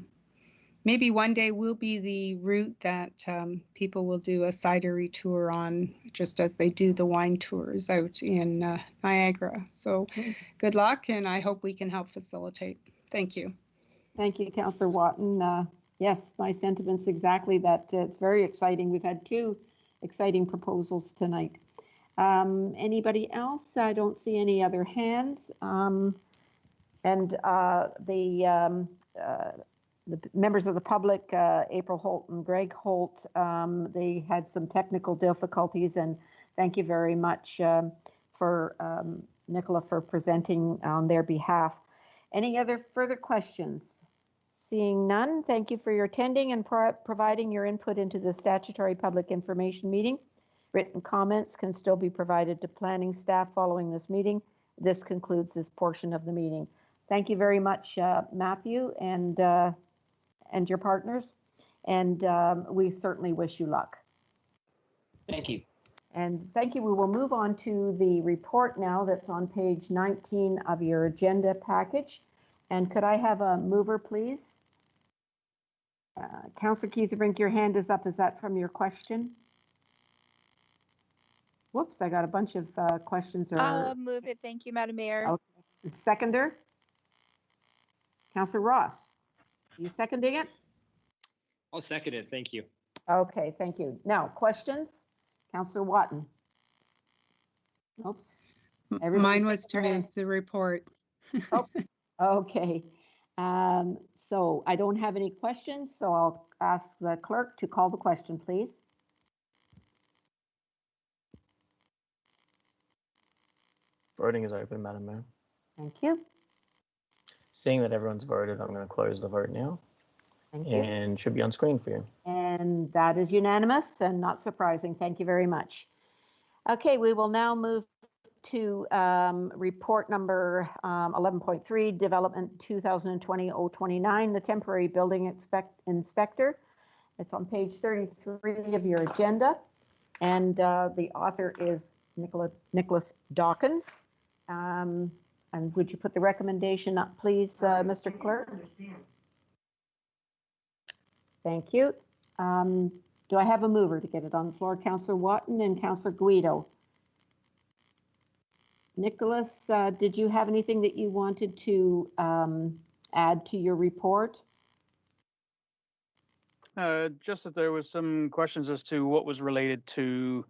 maybe one day we'll be the route that people will do a cidery tour on, just as they do the wine tours out in Niagara. So good luck, and I hope we can help facilitate. Thank you. Thank you, Councillor Watton. Yes, my sentiments exactly that. It's very exciting. We've had 2 exciting proposals tonight. Anybody else? I don't see any other hands. The members of the public, April Holt and Greg Holt, they had some technical difficulties, and thank you very much for Nicola for presenting on their behalf. Any other further questions? Seeing none, thank you for your attending and providing your input into the statutory public information meeting. Written comments can still be provided to planning staff following this meeting. This concludes this portion of the meeting. Thank you very much, Matthew, and your partners, and we certainly wish you luck. Thank you. And thank you. We will move on to the report now that's on page 19 of your agenda package. And could I have a mover, please? Councillor Kiesebrink, your hand is up. Is that from your question? Whoops, I got a bunch of questions. I'll move it. Thank you, Madam Mayor. Okay. Seconder? Councillor Ross, are you seconding it? I'll second it. Thank you. Okay, thank you. Now, questions? Councillor Watton. Oops. Mine was to move the report. Oh, okay. So I don't have any questions, so I'll ask the clerk to call the question, please. Voting is open, Madam Mayor. Thank you. Seeing that everyone's voted, I'm going to close the vote now. Thank you. And should be on screen for you. And that is unanimous and not surprising. Thank you very much. Okay, we will now move to report number 11.3, Development 2020-029, the temporary building inspector. It's on page 33 of your agenda, and the author is Nicholas Dawkins. And would you put the recommendation up, please, Mr. Clerk? Thank you. Do I have a mover to get it on the floor? Councillor Watton and Councillor Guido. Nicholas, did you have anything that you wanted to add to your report? Just that there was some questions as to what was related to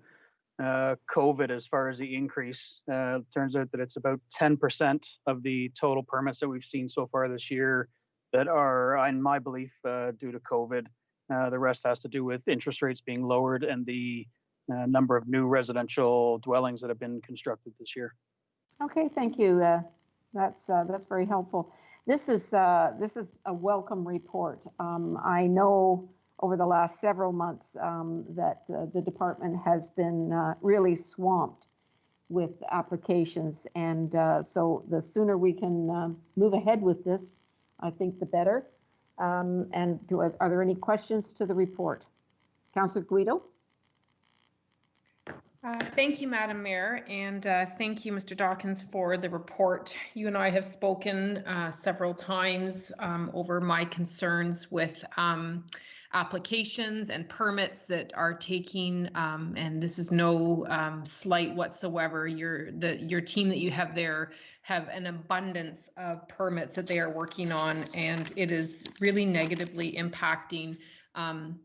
COVID as far as the increase. Turns out that it's about 10% of the total permits that we've seen so far this year that are, in my belief, due to COVID. The rest has to do with interest rates being lowered and the number of new residential dwellings that have been constructed this year. Okay, thank you. That's very helpful. This is a welcome report. I know over the last several months that the department has been really swamped with applications, and so the sooner we can move ahead with this, I think the better. And are there any questions to the report? Councillor Guido? Thank you, Madam Mayor, and thank you, Mr. Dawkins, for the report. You and I have spoken several times over my concerns with applications and permits that are taking, and this is no slight whatsoever, your team that you have there have an abundance of permits that they are working on, and it is really negatively impacting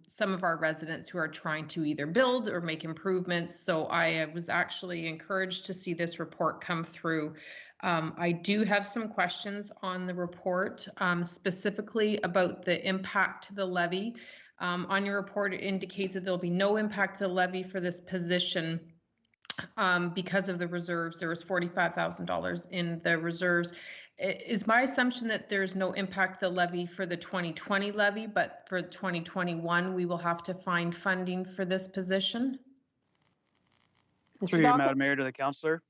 some of our residents who are trying to either build or make improvements. So I was actually encouraged to see this report come through. I do have some questions on the report, specifically about the impact to the levy. On your report, it indicates that there'll be no impact to the levy for this position because of the reserves. There was $45,000 in the reserves. Is my assumption that there's no impact to the levy for the 2020 levy, but for 2021, we will have to find funding for this position? Through you, Madam Mayor, to the councillor.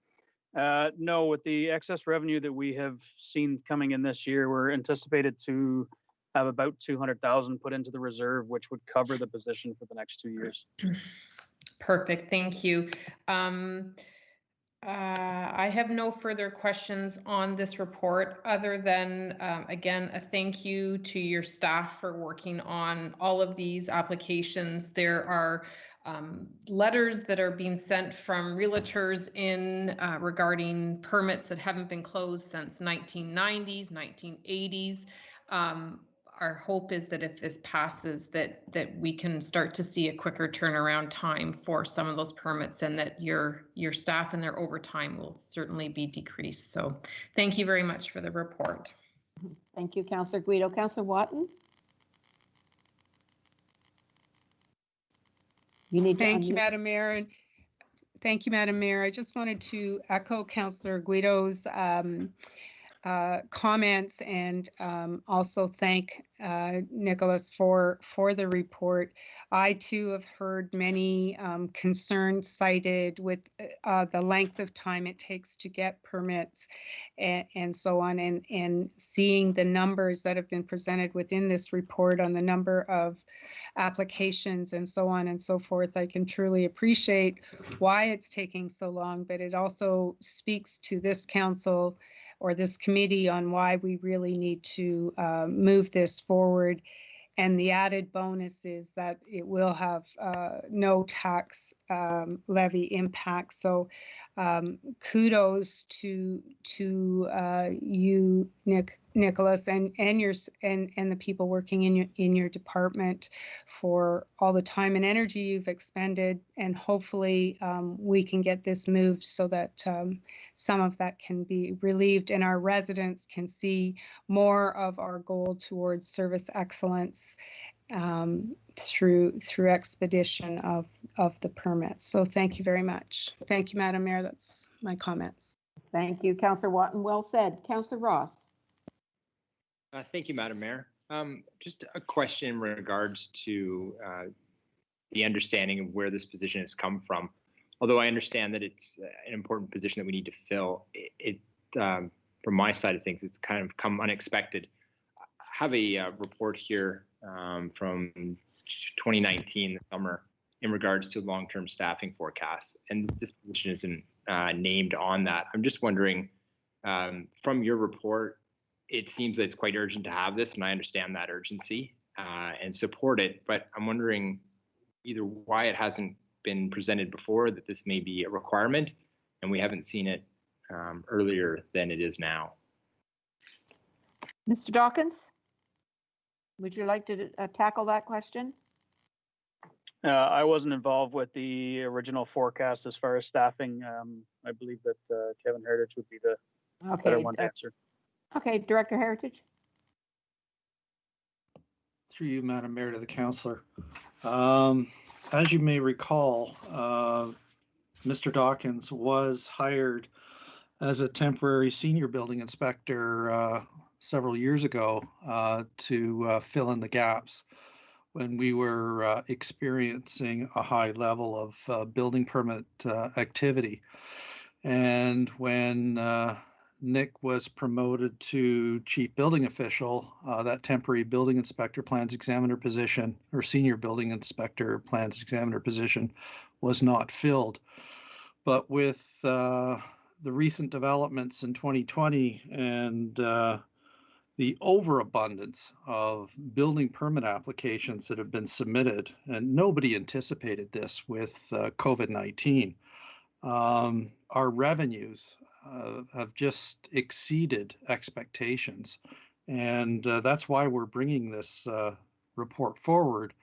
No, with the excess revenue that we have seen coming in this year, we're anticipated to have about 200,000 put into the reserve, which would cover the position for the next 2 years. Perfect, thank you. I have no further questions on this report other than, again, a thank you to your staff for working on all of these applications. There are letters that are being sent from realtors in regarding permits that haven't been closed since 1990s, 1980s. Our hope is that if this passes, that we can start to see a quicker turnaround time for some of those permits, and that your staff and their overtime will certainly be decreased. So thank you very much for the report. Thank you, Councillor Guido. Councillor Watton? You need to Thank you, unmute. Madam Mayor. And thank you, Madam Mayor. I just wanted to echo Councillor Guido's comments, and also thank Nicholas for the report. I too have heard many concerns cited with the length of time it takes to get permits and so on, and seeing the numbers that have been presented within this report on the number of applications and so on and so forth. I can truly appreciate why it's taking so long, but it also speaks to this council or this committee on why we really need to move this forward. And the added bonus is that it will have no tax levy impact. So kudos to you, Nicholas, and the people working in your department for all the time and energy you've expended. And hopefully we can get this moved so that some of that can be relieved and our residents can see more of our goal towards service excellence through expedition of the permits. So thank you very much. Thank you, Madam Mayor. That's my comments. Thank you, Councillor Watton. Well said. Councillor Ross. Thank you, Madam Mayor. Just a question in regards to the understanding of where this position has come from. Although I understand that it's an important position that we need to fill, from my side of things, it's kind of come unexpected. I have a report here from 2019, the summer, in regards to long-term staffing forecasts, and this position isn't named on that. I'm just wondering, from your report, it seems that it's quite urgent to have this, and I understand that urgency and support it, but I'm wondering either why it hasn't been presented before, that this may be a requirement, and we haven't seen it earlier than it is now. Mr. Dawkins, would you like to tackle that question? I wasn't involved with the original forecast as far as staffing. I believe that Kevin Heritage would be the better one to answer. Okay, Director Heritage. Through you, Madam Mayor, to the councillor. As you may recall, Mr. Dawkins was hired as a temporary senior building inspector several years ago to fill in the gaps when we were experiencing a high level of building permit activity. And when Nick was promoted to chief building official, that temporary building inspector plans examiner position, or senior building inspector plans examiner position, was not filled. But with the recent developments in 2020 and the overabundance of building permit applications that have been submitted, and nobody anticipated this with COVID-19. Our revenues have just exceeded expectations, and that's why we're bringing this report forward,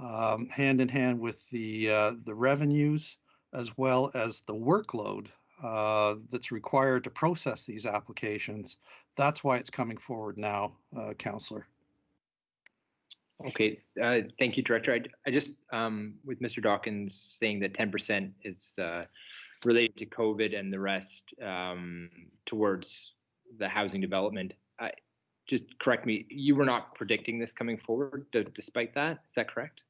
hand in hand with the revenues as well as the workload that's required to process these applications. That's why it's coming forward now, Councillor. Okay, thank you, Director. I just, with Mr. Dawkins saying that 10% is related to COVID and the rest towards the housing development, just correct me, you were not predicting this coming forward despite that, is that correct?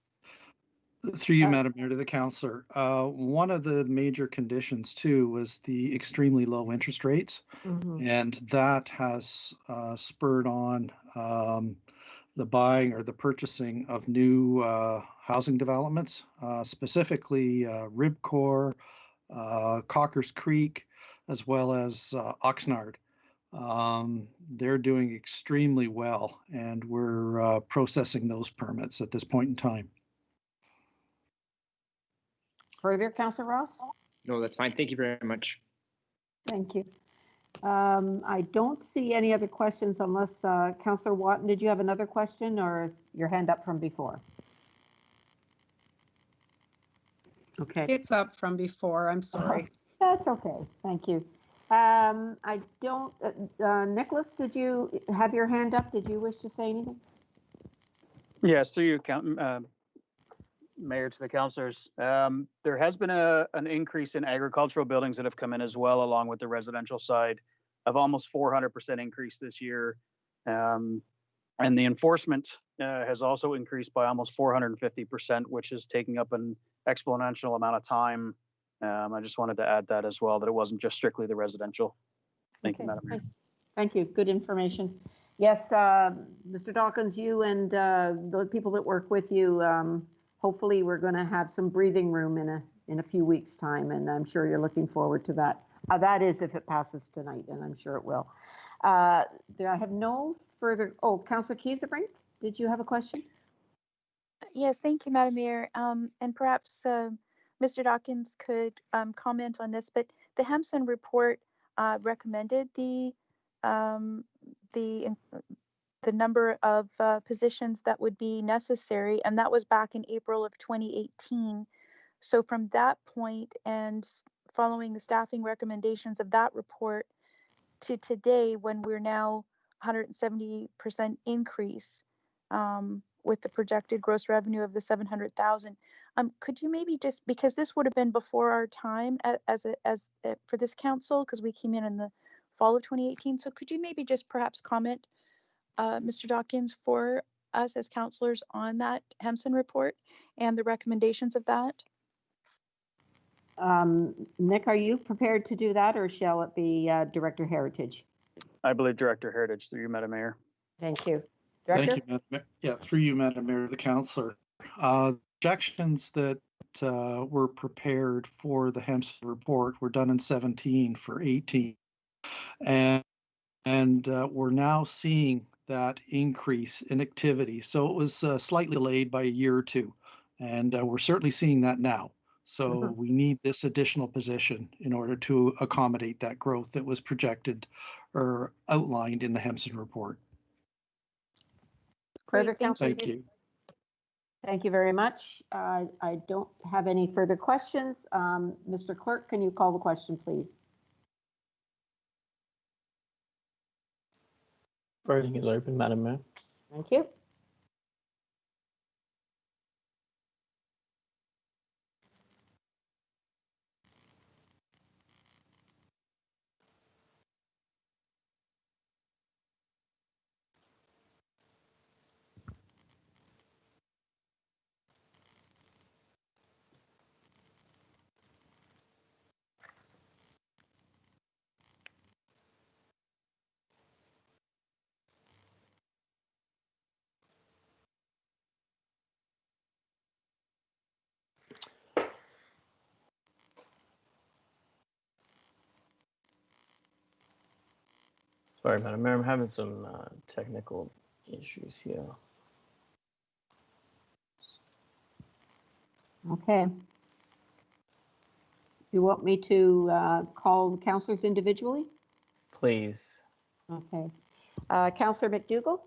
Through you, Madam Mayor, to the councillor, one of the major conditions too was the extremely low interest rates, and that has spurred on the buying or the purchasing of new housing developments, specifically Ribcor, Cockers Creek, as well as Oxnard. They're doing extremely well, and we're processing those permits at this point in time. Further, Councillor Ross? No, that's fine. Thank you very much. Thank you. I don't see any other questions unless Councillor Watton, did you have another question or your hand up from before? Okay. It's up from before, I'm sorry. That's okay, thank you. I don't, Nicholas, did you have your hand up? Did you wish to say anything? Yes, through you, Mayor, to the councillors. There has been an increase in agricultural buildings that have come in as well, along with the residential side, of almost 400% increase this year. And the enforcement has also increased by almost 450%, which is taking up an exponential amount of time. I just wanted to add that as well, that it wasn't just strictly the residential. Thank you, Madam Mayor. Thank you, good information. Yes, Mr. Dawkins, you and the people that work with you, hopefully we're going to have some breathing room in a few weeks' time, and I'm sure you're looking forward to that. That is if it passes tonight, and I'm sure it will. I have no further. Oh, Councillor Kiesebrink, did you have a question? Yes, thank you, Madam Mayor. And perhaps Mr. Dawkins could comment on this, but the Hampson report recommended the number of positions that would be necessary, and that was back in April of 2018. So from that point and following the staffing recommendations of that report to today, when we're now 170% increase with the projected gross revenue of the 700,000, could you maybe just, because this would have been before our time for this council, because we came in the fall of 2018, so could you maybe just perhaps comment, Mr. Dawkins, for us as councillors on that Hampson report and the recommendations of that? Nick, are you prepared to do that, or shall it be Director Heritage? I believe Director Heritage, through you, Madam Mayor. Thank you. Director? Thank you, Madam Mayor. Yeah, through you, Madam Mayor, the councillor. Projections that were prepared for the Hampson report were done in 17 for 18. And we're now seeing that increase in activity. So it was slightly delayed by a year or two, and we're certainly seeing that now. So we need this additional position in order to accommodate that growth that was projected or outlined in the Hampson report. Further, Thank you. Thank you very much. I don't have any further questions. Mr. Clerk, can you call the question, please? Voting is open, Madam Mayor. Thank you. Sorry, Madam Mayor, I'm having some technical issues here. Okay. You want me to call the councillors individually? Please. Okay. Councillor McDougall?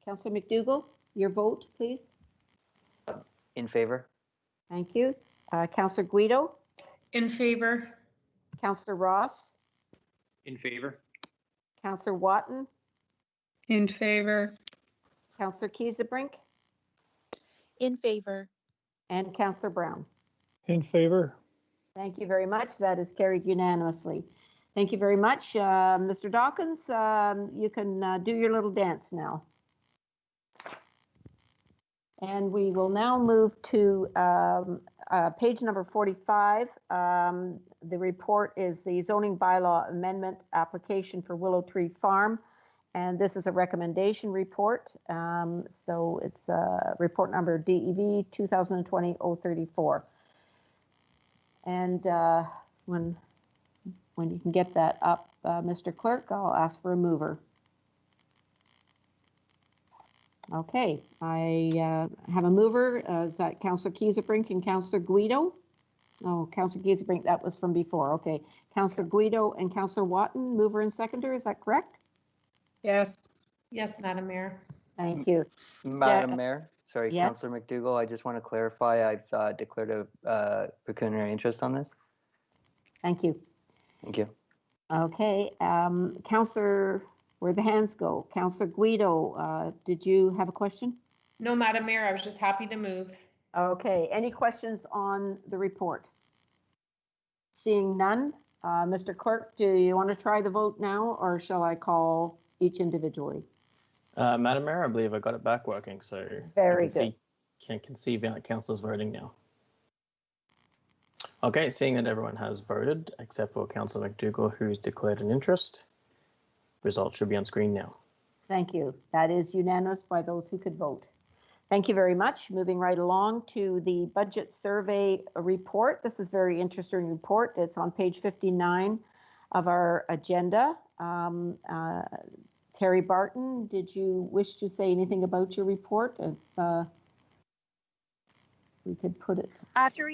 Councillor McDougall, your vote, please. In favor? Thank you. Councillor Guido? In favor. Councillor Ross? In favor? Councillor Watton? In favor. Councillor Kiesebrink? In favor. And Councillor Brown? In favor? Thank you very much. That is carried unanimously. Thank you very much. Mr. Dawkins, you can do your little dance now. And we will now move to page number 45. The report is the zoning bylaw amendment application for Willow Tree Farm. And this is a recommendation report. So it's report number DEV 2020-034. And when you can get that up, Mr. Clerk, I'll ask for a mover. Okay, I have a mover. Is that Councillor Kiesebrink and Councillor Guido? Oh, Councillor Kiesebrink, that was from before. Okay, Councillor Guido and Councillor Watton, mover and seconder, is that correct? Yes. Yes, Madam Mayor. Thank you. Madam Mayor, sorry, yes. Councillor McDougall, I just want to clarify, I've declared a pecuniary interest on this. Thank you. Thank you. Okay, Councillor, where'd the hands go? Councillor Guido, did you have a question? No, Madam Mayor, I was just happy to move. Okay, any questions on the report? Seeing none, Mr. Clerk, do you want to try the vote now, or shall I call each individually? Madam Mayor, I believe I got it back working, so Very I can good. can see councillors voting now. Okay, seeing that everyone has voted, except for Councillor McDougall, who's declared an interest, results should be on screen now. Thank you. That is unanimous by those who could vote. Thank you very much. Moving right along to the budget survey report. This is a very interesting report. It's on page 59 of our agenda. Terry Barton, did you wish to say anything about your report? If we could put it. Through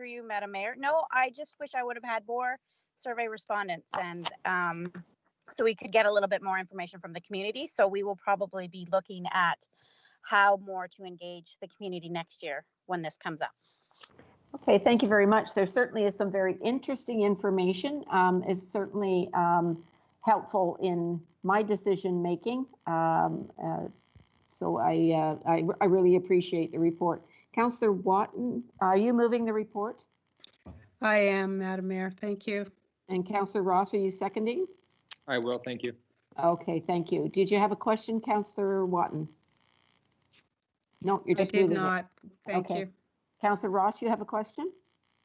you, Madam Mayor. No, I just wish I would have had more survey respondents, and so we could get a little bit more information from the community. So we will probably be looking at how more to engage the community next year when this comes up. Okay, thank you very much. There certainly is some very interesting information. It's certainly helpful in my decision making. So I really appreciate the report. Councillor Watton, are you moving the report? I am, Madam Mayor. Thank you. And Councillor Ross, are you seconding? I will, thank you. Okay, thank you. Did you have a question, Councillor Watton? No, you're just moving. I did not. Thank you. Councillor Ross, you have a question?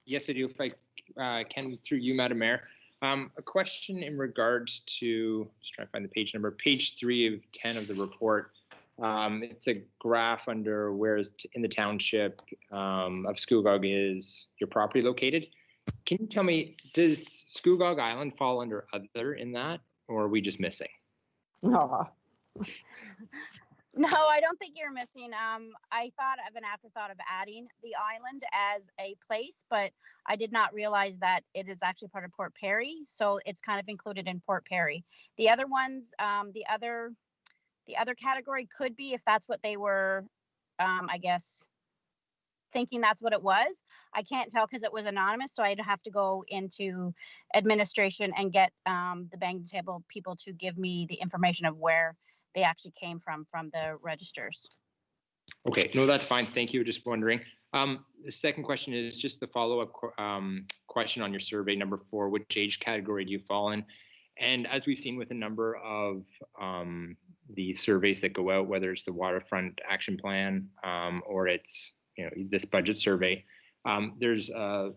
Yes, I do, if I can, through you, Madam Mayor. A question in regards to, just trying to find the page number, page 3 of 10 of the report. It's a graph under where is in the township of Scugog is your property located. Can you tell me, does Scugog Island fall under other in that, or are we just missing? No. No, I don't think you're missing. I thought of an afterthought of adding the island as a place, but I did not realize that it is actually part of Port Perry. So it's kind of included in Port Perry. The other ones, the other category could be if that's what they were, I guess, thinking that's what it was. I can't tell because it was anonymous. So I'd have to go into administration and get the bang table people to give me the information of where they actually came from the registers. Okay, no, that's fine. Thank you. Just wondering. The second question is just the follow-up question on your survey number 4. Which age category do you fall in? And as we've seen with a number of the surveys that go out, whether it's the waterfront action plan or it's this budget survey, there's a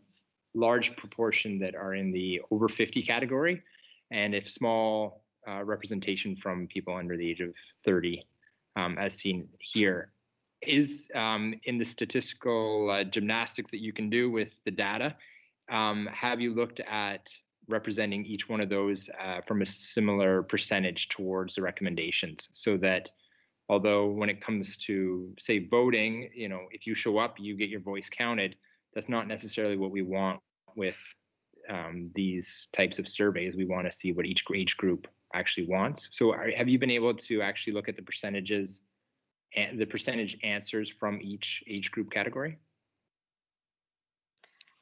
large proportion that are in the over 50 category, and if small representation from people under the age of 30, as seen here. Is in the statistical gymnastics that you can do with the data, have you looked at representing each one of those from a similar percentage towards the recommendations, so that although when it comes to, say, voting, if you show up, you get your voice counted, that's not necessarily what we want with these types of surveys. We want to see what each age group actually wants. So have you been able to actually look at the percentages and the percentage answers from each age group category?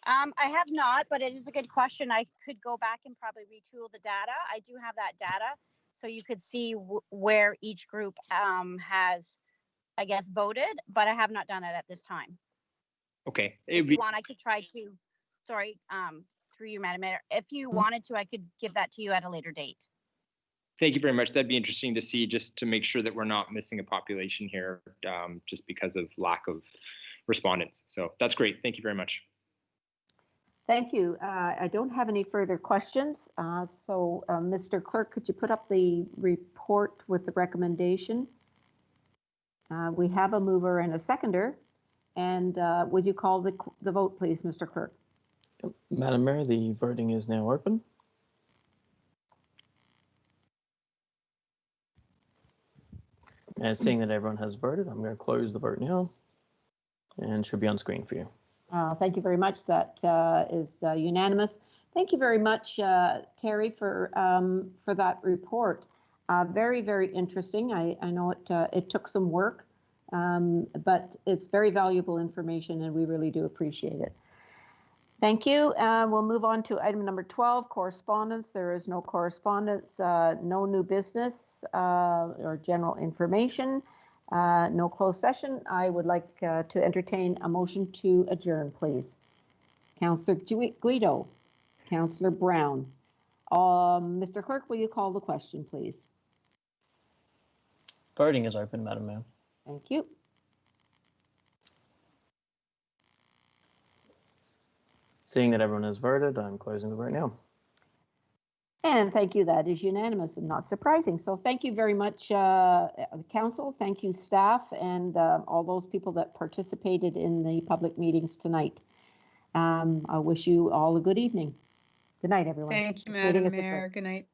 I have not, but it is a good question. I could go back and probably retool the data. I do have that data, so you could see where each group has, I guess, voted, but I have not done it at this time. Okay. If you want, I could try to, sorry, through you, Madam Mayor. If you wanted to, I could give that to you at a later date. Thank you very much. That'd be interesting to see, just to make sure that we're not missing a population here just because of lack of respondents. So that's great. Thank you very much. Thank you. I don't have any further questions. Mr. Clerk, could you put up the report with the recommendation? We have a mover and a seconder. And would you call the vote, please, Mr. Clerk? Madam Mayor, the voting is now open. And seeing that everyone has voted, I'm going to close the vote now and should be on screen for you. Thank you very much. That is unanimous. Thank you very much, Terry, for that report. Very, very interesting. I know it took some work, but it's very valuable information, and we really do appreciate it. Thank you. We'll move on to item number 12, correspondence. There is no correspondence, no new business or general information. No closed session. I would like to entertain a motion to adjourn, please. Councillor Guido, Councillor Brown. Mr. Clerk, will you call the question, please? Voting is open, Madam Mayor. Thank you. Seeing that everyone has voted, I'm closing the vote now. And thank you. That is unanimous and not surprising. So thank you very much, Council. Thank you, staff, and all those people that participated in the public meetings tonight. I wish you all a good evening. Good night, everyone. Thank you, Madam Mayor. Good night.